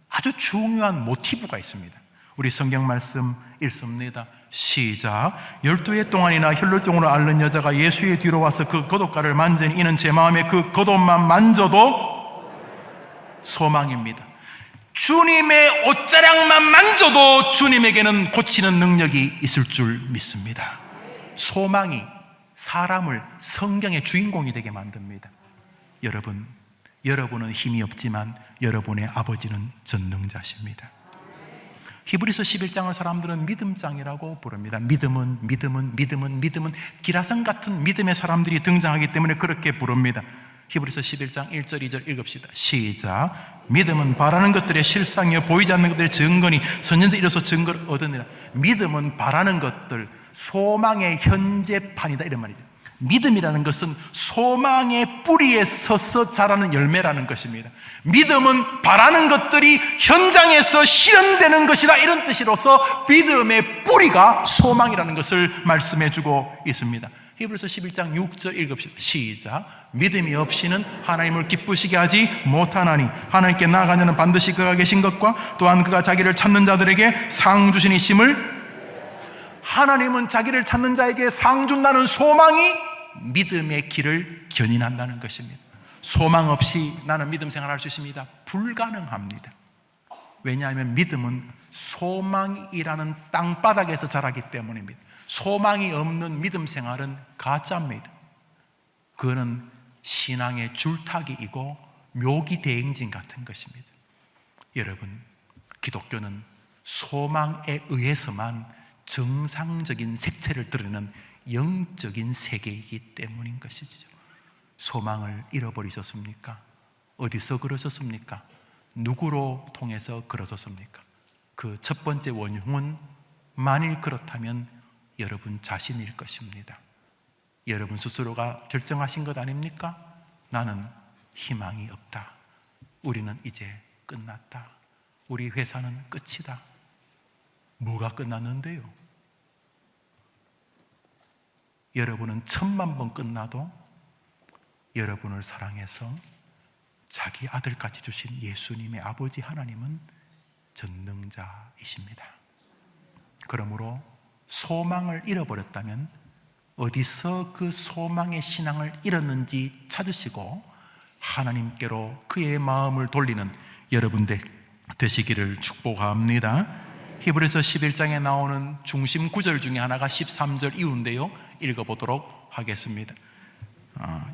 아주 중요한 모티브가 있습니다. 우리 성경 말씀 읽습니다. 시작. 12해 동안이나 혈루증으로 앓는 여자가 예수의 뒤로 와서 그 겉옷가를 만지니 이는 제 마음에 그 겉옷만 만져도 소망입니다. 주님의 옷자락만 만져도 주님에게는 고치는 능력이 있을 줄 믿습니다. 소망이 사람을 성경의 주인공이 되게 만듭니다. 여러분은 힘이 없지만 여러분의 아버지는 전능자십니다. 히브리서 11장을 사람들은 믿음장이라고 부릅니다. 믿음은 기라성 같은 믿음의 사람들이 등장하기 때문에 그렇게 부릅니다. 히브리서 11장 1절 2절 읽읍시다. 시작. 믿음은 바라는 것들의 실상이요 보이지 않는 것들의 증거니 선년들 이로써 증거를 얻으니라. 믿음은 바라는 것들, 소망의 현재판이다, 이런 말이죠. 믿음이라는 것은 소망의 뿌리에 서서 자라는 열매라는 것입니다. 믿음은 바라는 것들이 현장에서 실현되는 것이다, 이런 뜻으로서 믿음의 뿌리가 소망이라는 것을 말씀해주고 있습니다. 히브리서 11장 6절 읽읍시다. 시작. 믿음이 없이는 하나님을 기쁘시게 하지 못하나니 하나님께 나아가는 자는 반드시 그가 계신 것과 또한 그가 자기를 찾는 자들에게 상 주시니심을. 하나님은 자기를 찾는 자에게 상 준다는 소망이 믿음의 길을 견인한다는 것입니다. 소망 없이 나는 믿음 생활할 수 있습니다? 불가능합니다. 왜냐하면 믿음은 소망이라는 땅바닥에서 자라기 때문입니다. 소망이 없는 믿음 생활은 가짜입니다. 그거는 신앙의 줄타기이고 묘기 대행진 같은 것입니다. 여러분, 기독교는 소망에 의해서만 정상적인 색채를 드러내는 영적인 세계이기 때문인 것이죠. 소망을 잃어버리셨습니까? 어디서 그러셨습니까? 누구로 통해서 그러셨습니까? 그 첫 번째 원흉은 만일 그렇다면 여러분 자신일 것입니다. 여러분 스스로가 결정하신 것 아닙니까? 나는 희망이 없다. 우리는 이제 끝났다. 우리 회사는 끝이다. 뭐가 끝났는데요? 여러분은 1000만 번 끝나도 여러분을 사랑해서 자기 아들까지 주신 예수님의 아버지 하나님은 전능자이십니다. 그러므로 소망을 잃어버렸다면 어디서 그 소망의 신앙을 잃었는지 찾으시고 하나님께로 그의 마음을 돌리는 여러분들 되시기를 축복합니다. 히브리서 11장에 나오는 중심 구절 중에 하나가 13절 이후인데요, 읽어보도록 하겠습니다.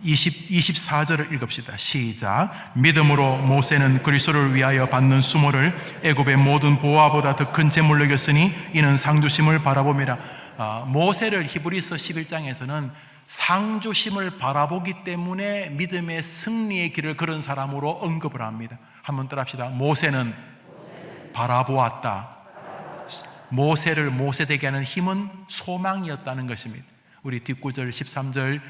24절을 읽읍시다. 시작. 믿음으로 모세는 그리스도를 위하여 받는 수모를 애굽의 모든 보화보다 더 큰 재물로 여겼으니 이는 상주심을 바라봄이라. 모세를 히브리서 11장에서는 상주심을 바라보기 때문에 믿음의 승리의 길을 걸은 사람으로 언급을 합니다. 한번 따라합시다. 모세는 바라보았다. 모세를 모세되게 하는 힘은 소망이었다는 것입니다. 우리 뒷구절 13절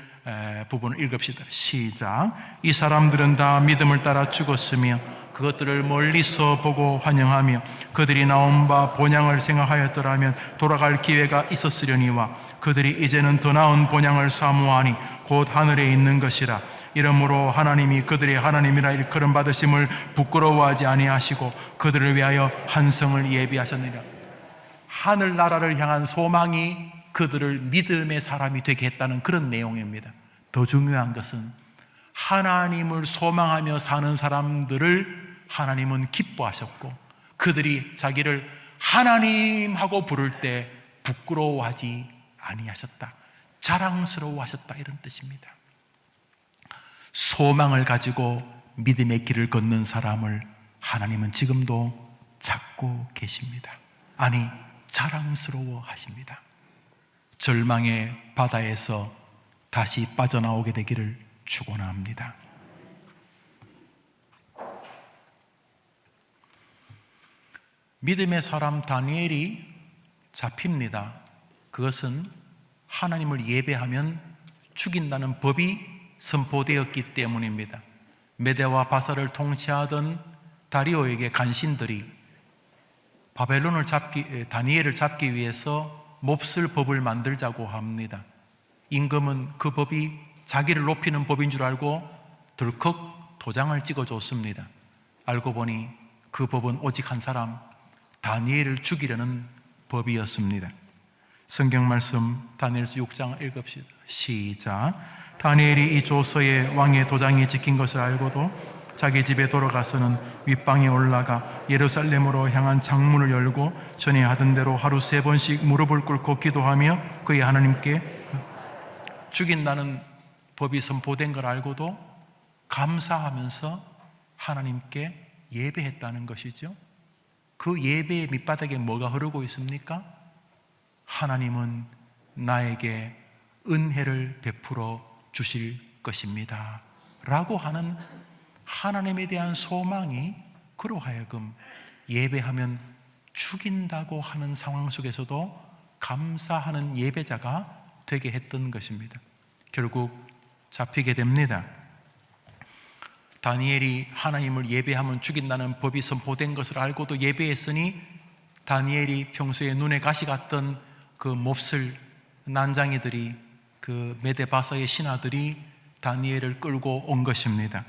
부분을 읽읍시다. 시작. 이 사람들은 다 믿음을 따라 죽었으며 그것들을 멀리서 보고 환영하며 그들이 나온 바 본향을 생각하였더라면 돌아갈 기회가 있었으려니와 그들이 이제는 더 나은 본향을 사모하니 곧 하늘에 있는 것이라. 이러므로 하나님이 그들의 하나님이라 일컬음 받으심을 부끄러워하지 아니하시고 그들을 위하여 한 성을 예비하셨느니라. 하늘나라를 향한 소망이 그들을 믿음의 사람이 되게 했다는 그런 내용입니다. 더 중요한 것은 하나님을 소망하며 사는 사람들을 하나님은 기뻐하셨고 그들이 자기를 하나님하고 부를 때 부끄러워하지 아니하셨다, 자랑스러워하셨다, 이런 뜻입니다. 소망을 가지고 믿음의 길을 걷는 사람을 하나님은 지금도 찾고 계십니다. 아니, 자랑스러워 하십니다. 절망의 바다에서 다시 빠져나오게 되기를 축원합니다. 믿음의 사람 다니엘이 잡힙니다. 그것은 하나님을 예배하면 죽인다는 법이 선포되었기 때문입니다. 메대와 바사를 통치하던 다리오에게 간신들이 다니엘을 잡기 위해서 몹쓸 법을 만들자고 합니다. 임금은 그 법이 자기를 높이는 법인 줄 알고 덜컥 도장을 찍어줬습니다. 알고 보니 그 법은 오직 한 사람, 다니엘을 죽이려는 법이었습니다. 성경 말씀 다니엘서 6장 읽읍시다. 시작. 다니엘이 이 조서에 왕의 도장이 찍힌 것을 알고도 자기 집에 돌아가서는 윗방에 올라가 예루살렘으로 향한 창문을 열고 전에 하던 대로 하루 3번씩 무릎을 꿇고 기도하며 그의 하나님께, 죽인다는 법이 선포된 걸 알고도 감사하면서 하나님께 예배했다는 것이죠. 그 예배의 밑바닥에 뭐가 흐르고 있습니까? 하나님은 나에게 은혜를 베풀어 주실 것입니다 라고 하는 하나님에 대한 소망이 그로 하여금 예배하면 죽인다고 하는 상황 속에서도 감사하는 예배자가 되게 했던 것입니다. 결국 잡히게 됩니다. 다니엘이 하나님을 예배하면 죽인다는 법이 선포된 것을 알고도 예배했으니 다니엘이 평소에 눈에 가시 같던 그 몹쓸 난장이들이, 그 메데바사의 신하들이 다니엘을 끌고 온 것입니다.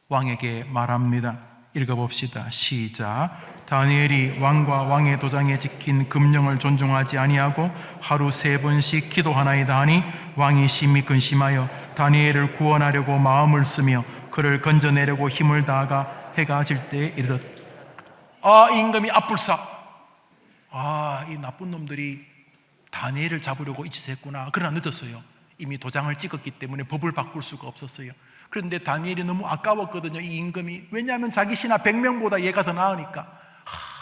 왕에게 말합니다. 읽어봅시다. 시작. 다니엘이 왕과 왕의 도장에 찍힌 금령을 존중하지 아니하고 하루 3번씩 기도하나이다 하니 왕이 심히 근심하여 다니엘을 구원하려고 마음을 쓰며 그를 건져내려고 힘을 다하가 해가 질 때에 이르렀다. 임금이 앞불사, 이 나쁜 놈들이 다니엘을 잡으려고 이 짓을 했구나. 그러나 늦었어요. 이미 도장을 찍었기 때문에 법을 바꿀 수가 없었어요. 그런데 다니엘이 너무 아까웠거든요, 이 임금이. 왜냐하면 자기 신하 100명보다 얘가 더 나으니까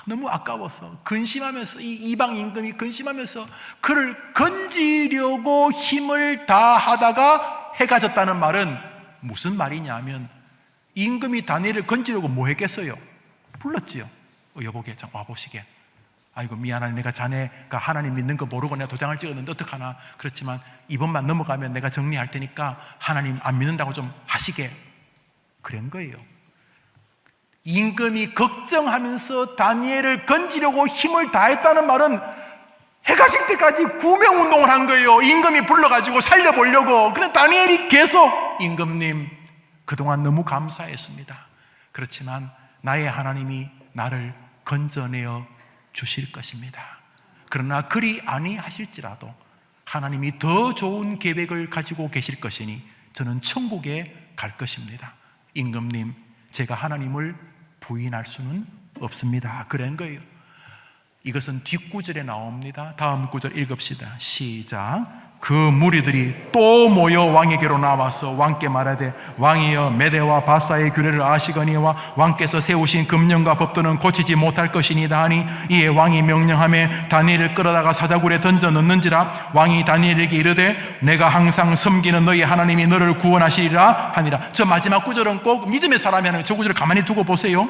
너무 아까워서 근심하면서, 이 이방 임금이 근심하면서 그를 건지려고 힘을 다하다가 해가 졌다는 말은 무슨 말이냐 하면, 임금이 다니엘을 건지려고 뭐 했겠어요? 불렀지요. 여보게 와보시게. 아이고 미안하네, 내가 자네가 하나님 믿는 거 모르고 내가 도장을 찍었는데 어떡하나. 그렇지만 이번만 넘어가면 내가 정리할 테니까 하나님 안 믿는다고 좀 하시게. 그런 거예요. 임금이 걱정하면서 다니엘을 건지려고 힘을 다했다는 말은 해가 질 때까지 구명운동을 한 거예요. 임금이 불러가지고 살려보려고. 그런데 다니엘이 계속, 임금님 그동안 너무 감사했습니다. 그렇지만 나의 하나님이 나를 건져내어 주실 것입니다. 그러나 그리 아니하실지라도 하나님이 더 좋은 계획을 가지고 계실 것이니 저는 천국에 갈 것입니다. 임금님, 제가 하나님을 부인할 수는 없습니다. 그런 거예요. 이것은 뒷구절에 나옵니다. 다음 구절 읽읍시다. 시작. 그 무리들이 또 모여 왕에게로 나와서 왕께 말하되, 왕이여 메대와 바사의 규례를 아시거니와 왕께서 세우신 금령과 법도는 고치지 못할 것이니이다 하니, 이에 왕이 명령하며 다니엘을 끌어다가 사자굴에 던져 넣는지라. 왕이 다니엘에게 이르되 내가 항상 섬기는 너희 하나님이 너를 구원하시리라 하니라. 저 마지막 구절은 꼭 믿음의 사람이 하는, 저 구절을 가만히 두고 보세요.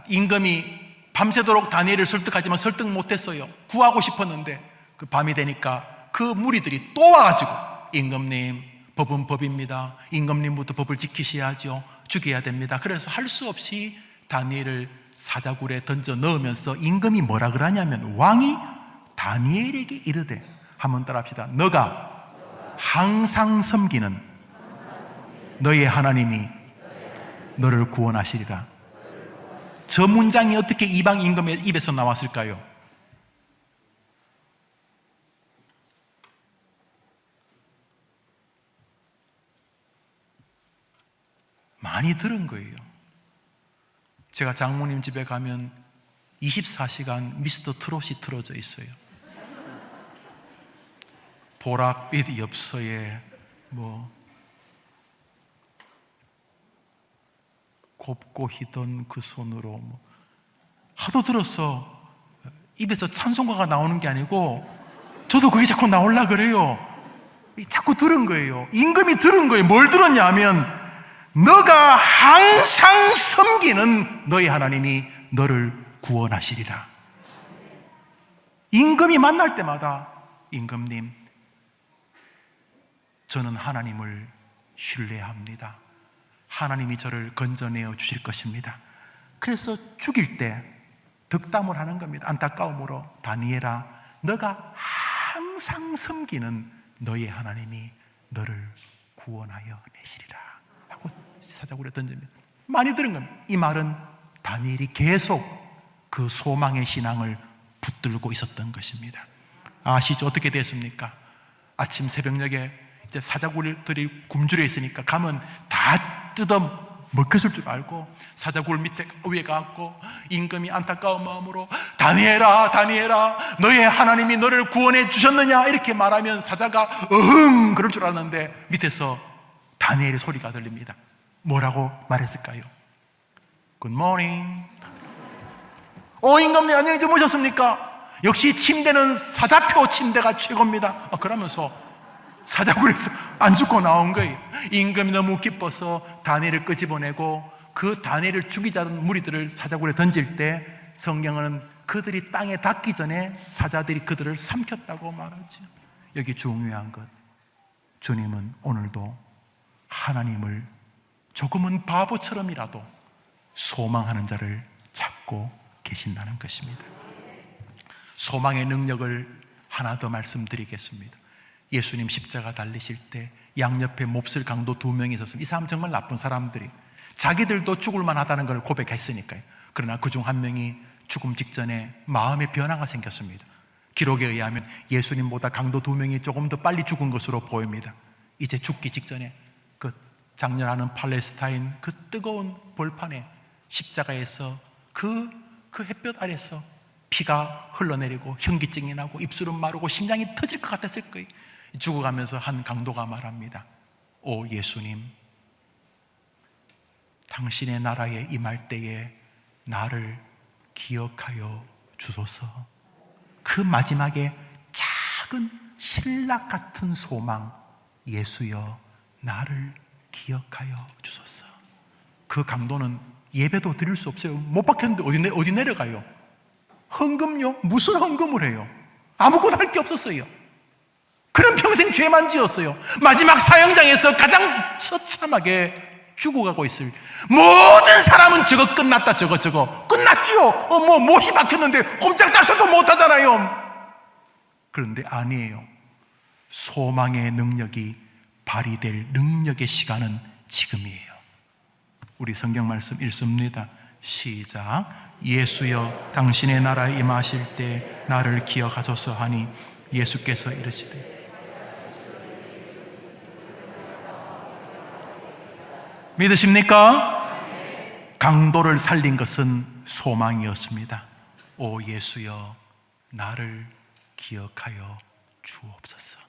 임금이 밤새도록 다니엘을 설득하지만 설득 못했어요. 구하고 싶었는데 그 밤이 되니까 그 무리들이 또 와가지고 임금님, 법은 법입니다. 임금님부터 법을 지키셔야죠. 죽여야 됩니다. 그래서 할 수 없이 다니엘을 사자굴에 던져 넣으면서 임금이 뭐라 그러냐면, 왕이 다니엘에게 이르되, 한번 따라합시다. 너가 항상 섬기는 너의 하나님이 너를 구원하시리라. 저 문장이 어떻게 이방 임금의 입에서 나왔을까요? 많이 들은 거예요. 제가 장모님 집에 가면 24시간 미스터 트롯이 틀어져 있어요. 보랏빛 엽서에 곱고 희던 그 손으로 하도 들어서 입에서 찬송가가 나오는 게 아니고 저도 그게 자꾸 나오려 그래요. 자꾸 들은 거예요. 임금이 들은 거예요. 뭘 들었냐 하면, 너가 항상 섬기는 너의 하나님이 너를 구원하시리라. 임금이 만날 때마다, 임금님, 저는 하나님을 신뢰합니다. 하나님이 저를 건져내어 주실 것입니다. 그래서 죽일 때 덕담을 하는 겁니다. 안타까움으로, 다니엘아, 너가 항상 섬기는 너의 하나님이 너를 구원하여 내시리라 하고 사자굴에 던집니다. 많이 들은 겁니다. 이 말은 다니엘이 계속 그 소망의 신앙을 붙들고 있었던 것입니다. 아시죠? 어떻게 됐습니까? 아침 새벽녘에 이제 사자굴들이 굶주려 있으니까 가면 다 뜯어 먹혔을 줄 알고 사자굴 밑에 위에 가고 임금이 안타까운 마음으로, 다니엘아, 다니엘아, 너의 하나님이 너를 구원해 주셨느냐 이렇게 말하면 사자가 어흥 그럴 줄 알았는데 밑에서 다니엘의 소리가 들립니다. 뭐라고 말했을까요? Good morning. 임금님 안녕히 주무셨습니까? 역시 침대는 사자표 침대가 최고입니다. 그러면서 사자굴에서 안 죽고 나온 거예요. 임금이 너무 기뻐서 다니엘을 끄집어내고 그 다니엘을 죽이자던 무리들을 사자굴에 던질 때 성경은 그들이 땅에 닿기 전에 사자들이 그들을 삼켰다고 말하죠. 여기 중요한 것, 주님은 오늘도 하나님을 조금은 바보처럼이라도 소망하는 자를 찾고 계신다는 것입니다. 소망의 능력을 하나 더 말씀드리겠습니다. 예수님 십자가 달리실 때 양옆에 몹쓸 강도 2명이 있었습니다. 이 사람 정말 나쁜 사람들이 자기들도 죽을 만하다는 걸 고백했으니까요. 그러나 그중 한 명이 죽음 직전에 마음의 변화가 생겼습니다. 기록에 의하면 예수님보다 강도 2명이 조금 더 빨리 죽은 것으로 보입니다. 이제 죽기 직전에 그 장렬하는 팔레스타인 그 뜨거운 벌판에 십자가에서 그 햇볕 아래서 피가 흘러내리고 현기증이 나고 입술은 마르고 심장이 터질 것 같았을 거예요. 죽어가면서 한 강도가 말합니다. 오 예수님, 당신의 나라에 임할 때에 나를 기억하여 주소서. 그 마지막에 작은 신락 같은 소망, 예수여 나를 기억하여 주소서. 그 강도는 예배도 드릴 수 없어요. 못 박혔는데 어디 내려가요? 헌금요? 무슨 헌금을 해요? 아무것도 할 게 없었어요. 그런 평생 죄만 지었어요. 마지막 사형장에서 가장 처참하게 죽어가고 있을 모든 사람은 저거 끝났다, 저거 끝났지요. 못이 박혔는데 꼼짝달싹도 못하잖아요. 그런데 아니에요. 소망의 능력이 발휘될 능력의 시간은 지금이에요. 우리 성경 말씀 읽습니다. 시작. 예수여 당신의 나라에 임하실 때 나를 기억하소서 하니 예수께서 이르시되. 믿으십니까? 강도를 살린 것은 소망이었습니다. 오 예수여 나를 기억하여 주옵소서.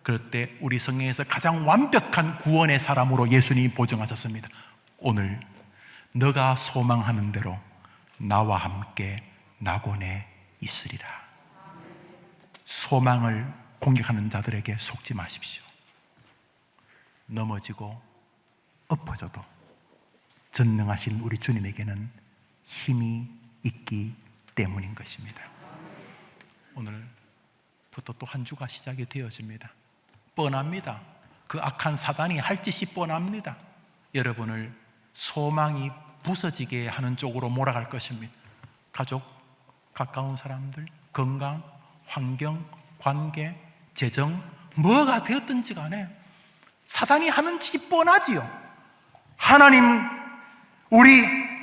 그럴 때 우리 성경에서 가장 완벽한 구원의 사람으로 예수님이 보증하셨습니다. 오늘 너가 소망하는 대로 나와 함께 낙원에 있으리라. 소망을 공격하는 자들에게 속지 마십시오. 넘어지고 엎어져도 전능하신 우리 주님에게는 힘이 있기 때문인 것입니다. 오늘 이제부터 또 한 주가 시작이 되어집니다. 뻔합니다. 그 악한 사단이 할 짓이 뻔합니다. 여러분을 소망이 부서지게 하는 쪽으로 몰아갈 것입니다. 가족, 가까운 사람들, 건강, 환경, 관계, 재정, 뭐가 되었든지 간에 사단이 하는 짓이 뻔하지요. 하나님, 우리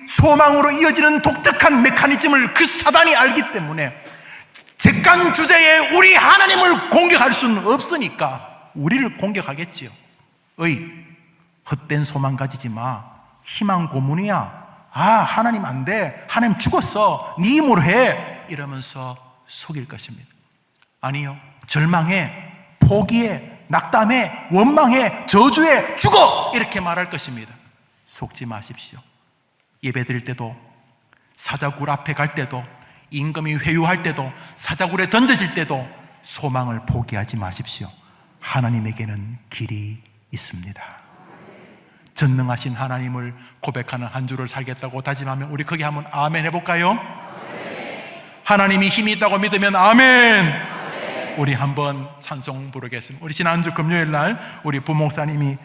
소망으로 이어지는 독특한 메커니즘을 그 사단이 알기 때문에 객관 주제에 우리 하나님을 공격할 수는 없으니까 우리를 공격하겠지요. 헛된 소망 가지지 마. 희망 고문이야. 하나님 안 돼. 하나님 죽었어. 네 힘으로 해. 이러면서 속일 것입니다. 아니요. 절망해, 포기해, 낙담해, 원망해, 저주해, 죽어! 이렇게 말할 것입니다. 속지 마십시오. 예배 드릴 때도, 사자굴 앞에 갈 때도, 임금이 회유할 때도, 사자굴에 던져질 때도 소망을 포기하지 마십시오. 하나님에게는 길이 있습니다. 전능하신 하나님을 고백하는 한 주를 살겠다고 다짐하면 우리 크게 한번 아멘 해볼까요? 아멘. 하나님이 힘이 있다고 믿으면 아멘. 아멘. 우리 한번 찬송 부르겠습니다. 우리 지난주 금요일 날 우리 부목사님이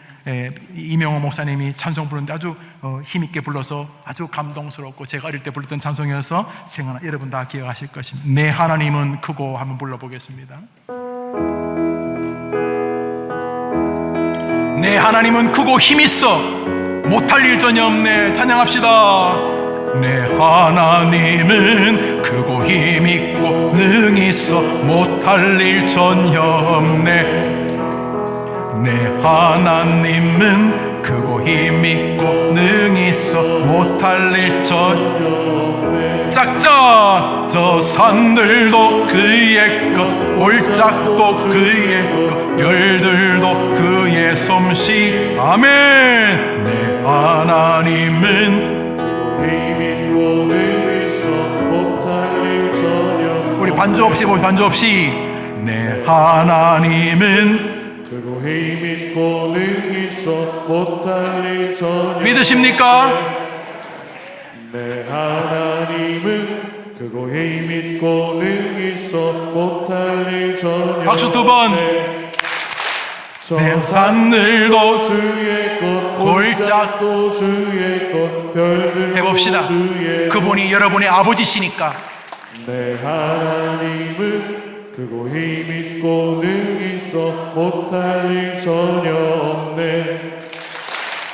이명호 목사님이 찬송 부르는데 아주 힘있게 불러서 아주 감동스럽고 제가 어릴 때 불렀던 찬송이어서 생각나 여러분 다 기억하실 것입니다. 내 하나님은 크고 한번 불러보겠습니다. 내 하나님은 크고 힘있어 못할 일 전혀 없네. 찬양합시다. 내 하나님은 크고 힘있고 능있어 못할 일 전혀 없네. 내 하나님은 크고 힘있고 능있어 못할 일 전혀 없네. 짝짝 저 산들도 그의 것, 골짜기도 그의 것, 별들도 그의 솜씨. 아멘. 내 하나님은 힘있고 능있어 못할 일 전혀. 우리 반주 없이 반주 없이. 내 하나님은 크고 힘있고 능있어 못할 일 전혀. 믿으십니까? 내 하나님은 크고 힘있고 능있어 못할 일 전혀. 박수 두 번. 저 산들도 주의 것, 골짜기도 주의 것, 별들도 해봅시다. 주의 것. 그분이 여러분의 아버지시니까. 내 하나님은 크고 힘있고 능있어 못할 일 전혀 없네.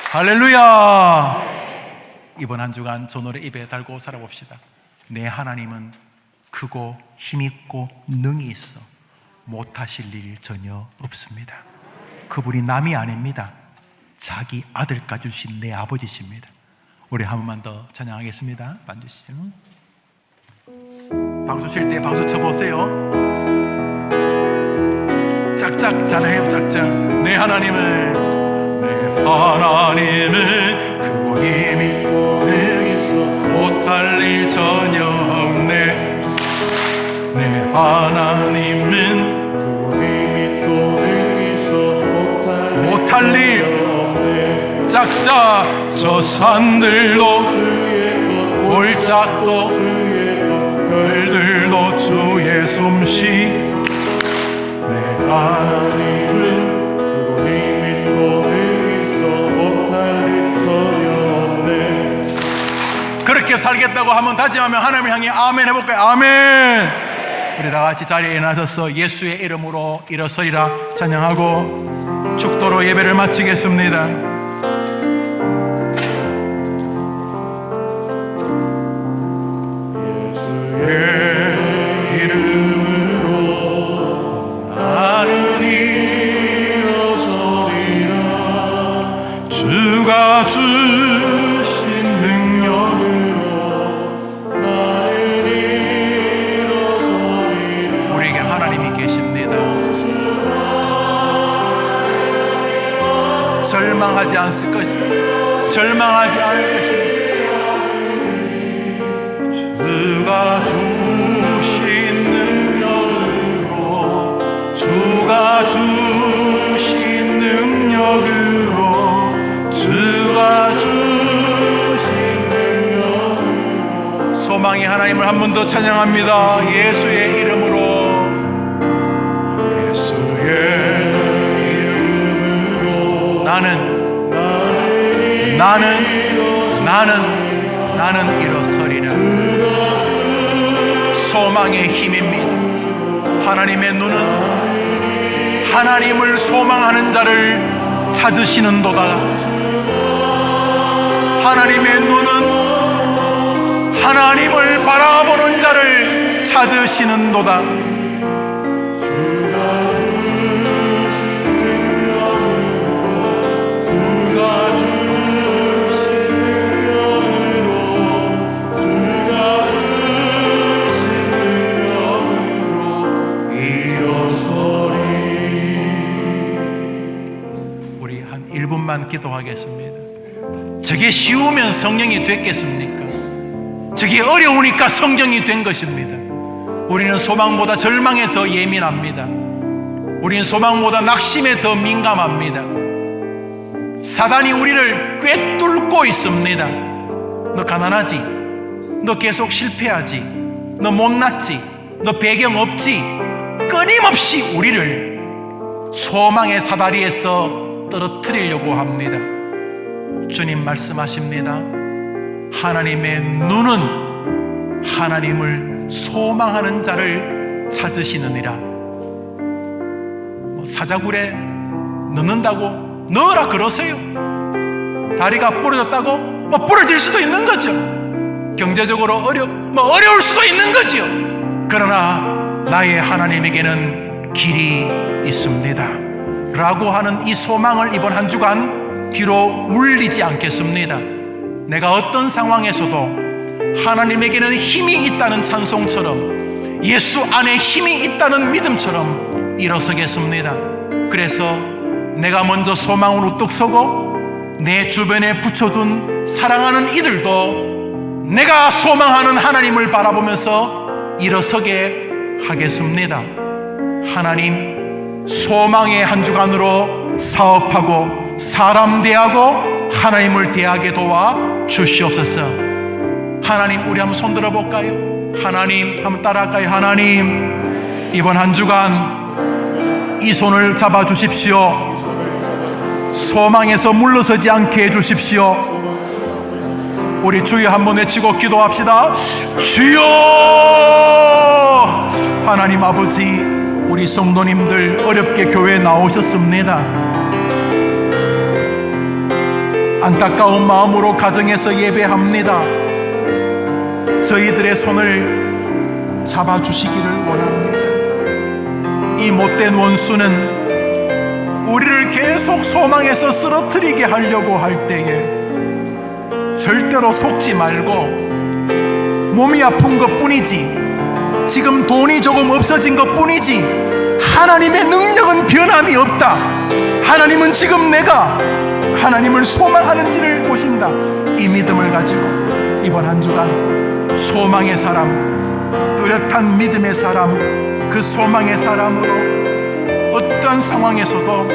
할렐루야. 이번 한 주간 저 노래 입에 달고 살아봅시다. 내 하나님은 크고 힘있고 능이 있어 못하실 일 전혀 없습니다. 그분이 남이 아닙니다. 자기 아들까지 주신 내 아버지십니다. 우리 한 번만 더 찬양하겠습니다. 반주시죠. 박수 칠 때 박수 쳐보세요. 짝짝 잘해요. 짝짝. 내 하나님은 크고 힘있고 능있어 못할 일 전혀 없네. 내 하나님은 크고 힘있고 능있어 못할 일 없네. 짝짝 저 산들도 주의 것, 골짜기도 주의 것, 별들도 주의 솜씨. 내 하나님은 크고 힘있고 능있어 못할 일 전혀 없네. 그렇게 살겠다고 한번 다짐하면 하나님을 향해 아멘 해볼까요? 아멘. 우리 다 같이 자리에 일어나셔서 예수의 이름으로 일어서리라 찬양하고 축도로 예배를 마치겠습니다. 주가 주신 능력으로 나는 일어서리라. 우리에게 하나님이 계십니다. 절망하지 않을 것입니다. 절망하지 않을 것입니다. 주가 주신 능력으로 주가 주신 능력으로 주가 주신 능력으로 소망의 하나님을 한 번 더 찬양합니다. 예수의 이름으로 나는 일어서리라. 소망의 힘입니다. 하나님의 눈은 하나님을 소망하는 자를 찾으시는도다. 하나님의 눈은 하나님을 바라보는 자를 찾으시는도다. 우리 한 1분만 기도하겠습니다. 저게 쉬우면 성령이 됐겠습니까? 저게 어려우니까 성경이 된 것입니다. 우리는 소망보다 절망에 더 예민합니다. 우리는 소망보다 낙심에 더 민감합니다. 사단이 우리를 꿰뚫고 있습니다. 너 가난하지? 너 계속 실패하지? 너 못났지? 너 배경 없지? 끊임없이 우리를 소망의 사다리에서 떨어뜨리려고 합니다. 주님 말씀하십니다. 하나님의 눈은 하나님을 소망하는 자를 찾으시느니라. 사자굴에 넣는다고 넣으라 그러세요. 다리가 부러졌다고 부러질 수도 있는 거죠. 경제적으로 어려울 수도 있는 거죠. 그러나 나의 하나님에게는 길이 있습니다 라고 하는 이 소망을 이번 한 주간 뒤로 물리지 않겠습니다. 내가 어떤 상황에서도 하나님에게는 힘이 있다는 찬송처럼, 예수 안에 힘이 있다는 믿음처럼 일어서겠습니다. 그래서 내가 먼저 소망으로 우뚝 서고 내 주변에 붙여둔 사랑하는 이들도 내가 소망하는 하나님을 바라보면서 일어서게 하겠습니다. 하나님, 소망의 한 주간으로 사업하고 사람 대하고 하나님을 대하게 도와 주시옵소서. 하나님, 우리 한번 손 들어볼까요? 하나님, 한번 따라할까요? 하나님, 이번 한 주간 이 손을 잡아 주십시오. 소망에서 물러서지 않게 해 주십시오. 우리 주여 한번 외치고 기도합시다. 주여! 하나님 아버지, 우리 성도님들 어렵게 교회에 나오셨습니다. 안타까운 마음으로 가정에서 예배합니다. 저희들의 손을 잡아주시기를 원합니다. 이 못된 원수는 우리를 계속 소망에서 쓰러뜨리게 하려고 할 때에 절대로 속지 말고, 몸이 아픈 것 뿐이지, 지금 돈이 조금 없어진 것 뿐이지 하나님의 능력은 변함이 없다. 하나님은 지금 내가 하나님을 소망하는지를 보신다. 이 믿음을 가지고 이번 한 주간 소망의 사람, 뚜렷한 믿음의 사람, 그 소망의 사람으로 어떤 상황에서도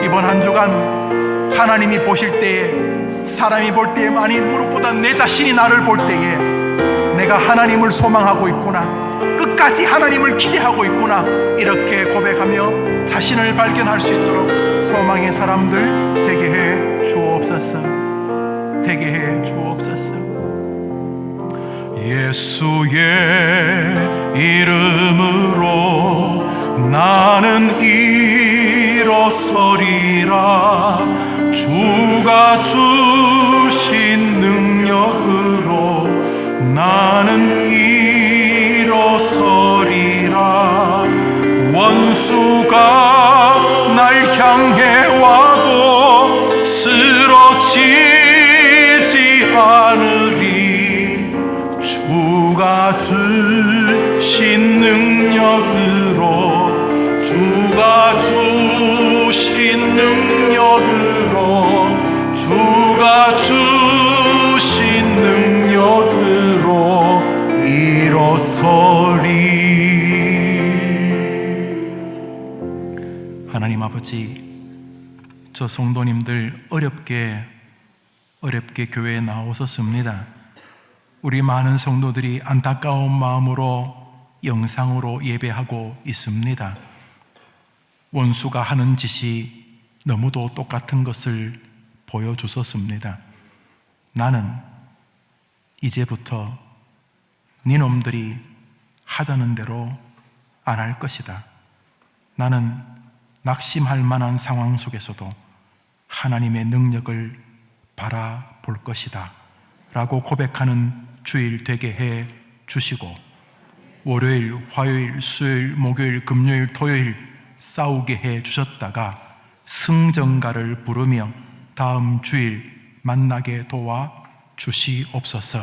이번 한 주간 하나님이 보실 때에, 사람이 볼 때에, 아니 무릇보다 내 자신이 나를 볼 때에 내가 하나님을 소망하고 있구나, 끝까지 하나님을 기대하고 있구나, 이렇게 고백하며 자신을 발견할 수 있도록 소망의 사람들 되게 해 주옵소서. 되게 해 주옵소서. 예수의 이름으로 나는 일어서리라. 주가 주신 능력으로 나는 일어서리라. 원수가 날 향해 와도 쓰러지지 않으리. 주가 주신 능력으로, 주가 주신 능력으로, 주가 주신 능력으로 일어서리. 하나님 아버지, 저 성도님들 어렵게 교회에 나오셨습니다. 우리 많은 성도들이 안타까운 마음으로 영상으로 예배하고 있습니다. 원수가 하는 짓이 너무도 똑같은 것을 보여주셨습니다. 나는 이제부터 니놈들이 하자는 대로 안 할 것이다. 나는 낙심할 만한 상황 속에서도 하나님의 능력을 바라볼 것이다 라고 고백하는 주일 되게 해 주시고, 월요일, 화요일, 수요일, 목요일, 금요일, 토요일 싸우게 해 주셨다가 승전가를 부르며 다음 주일 만나게 도와 주시옵소서.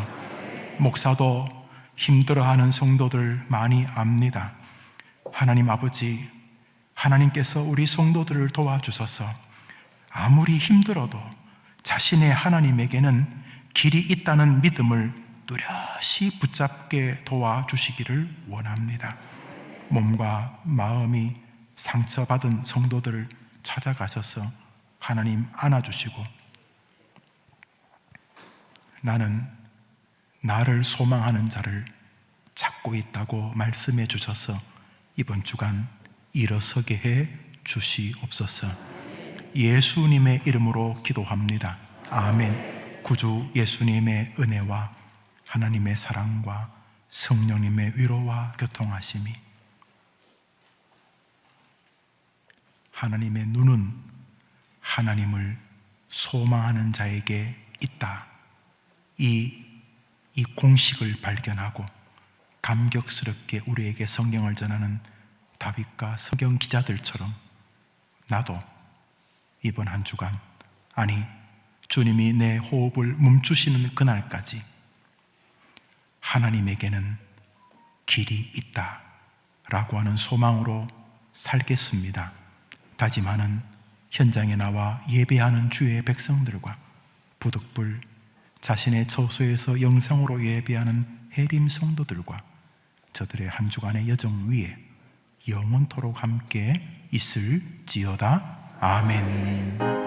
목사도 힘들어하는 성도들 많이 압니다. 하나님 아버지, 하나님께서 우리 성도들을 도와주셔서 아무리 힘들어도 자신의 하나님에게는 길이 있다는 믿음을 뚜렷이 붙잡게 도와주시기를 원합니다. 몸과 마음이 상처받은 성도들을 찾아가셔서 하나님 안아주시고, 나는 나를 소망하는 자를 찾고 있다고 말씀해 주셔서 이번 주간 일어서게 해 주시옵소서. 예수님의 이름으로 기도합니다. 아멘. 구주 예수님의 은혜와 하나님의 사랑과 성령님의 위로와 교통하심이, 하나님의 눈은 하나님을 소망하는 자에게 있다. 이 공식을 발견하고 감격스럽게 우리에게 성경을 전하는 다윗과 성경 기자들처럼 나도 이번 한 주간, 아니 주님이 내 호흡을 멈추시는 그날까지 하나님에게는 길이 있다 라고 하는 소망으로 살겠습니다. 다짐하는 현장에 나와 예배하는 주의 백성들과 부득불 자신의 처소에서 영상으로 예배하는 해림 성도들과 저들의 한 주간의 여정 위에 영원토록 함께 있을지어다. 아멘.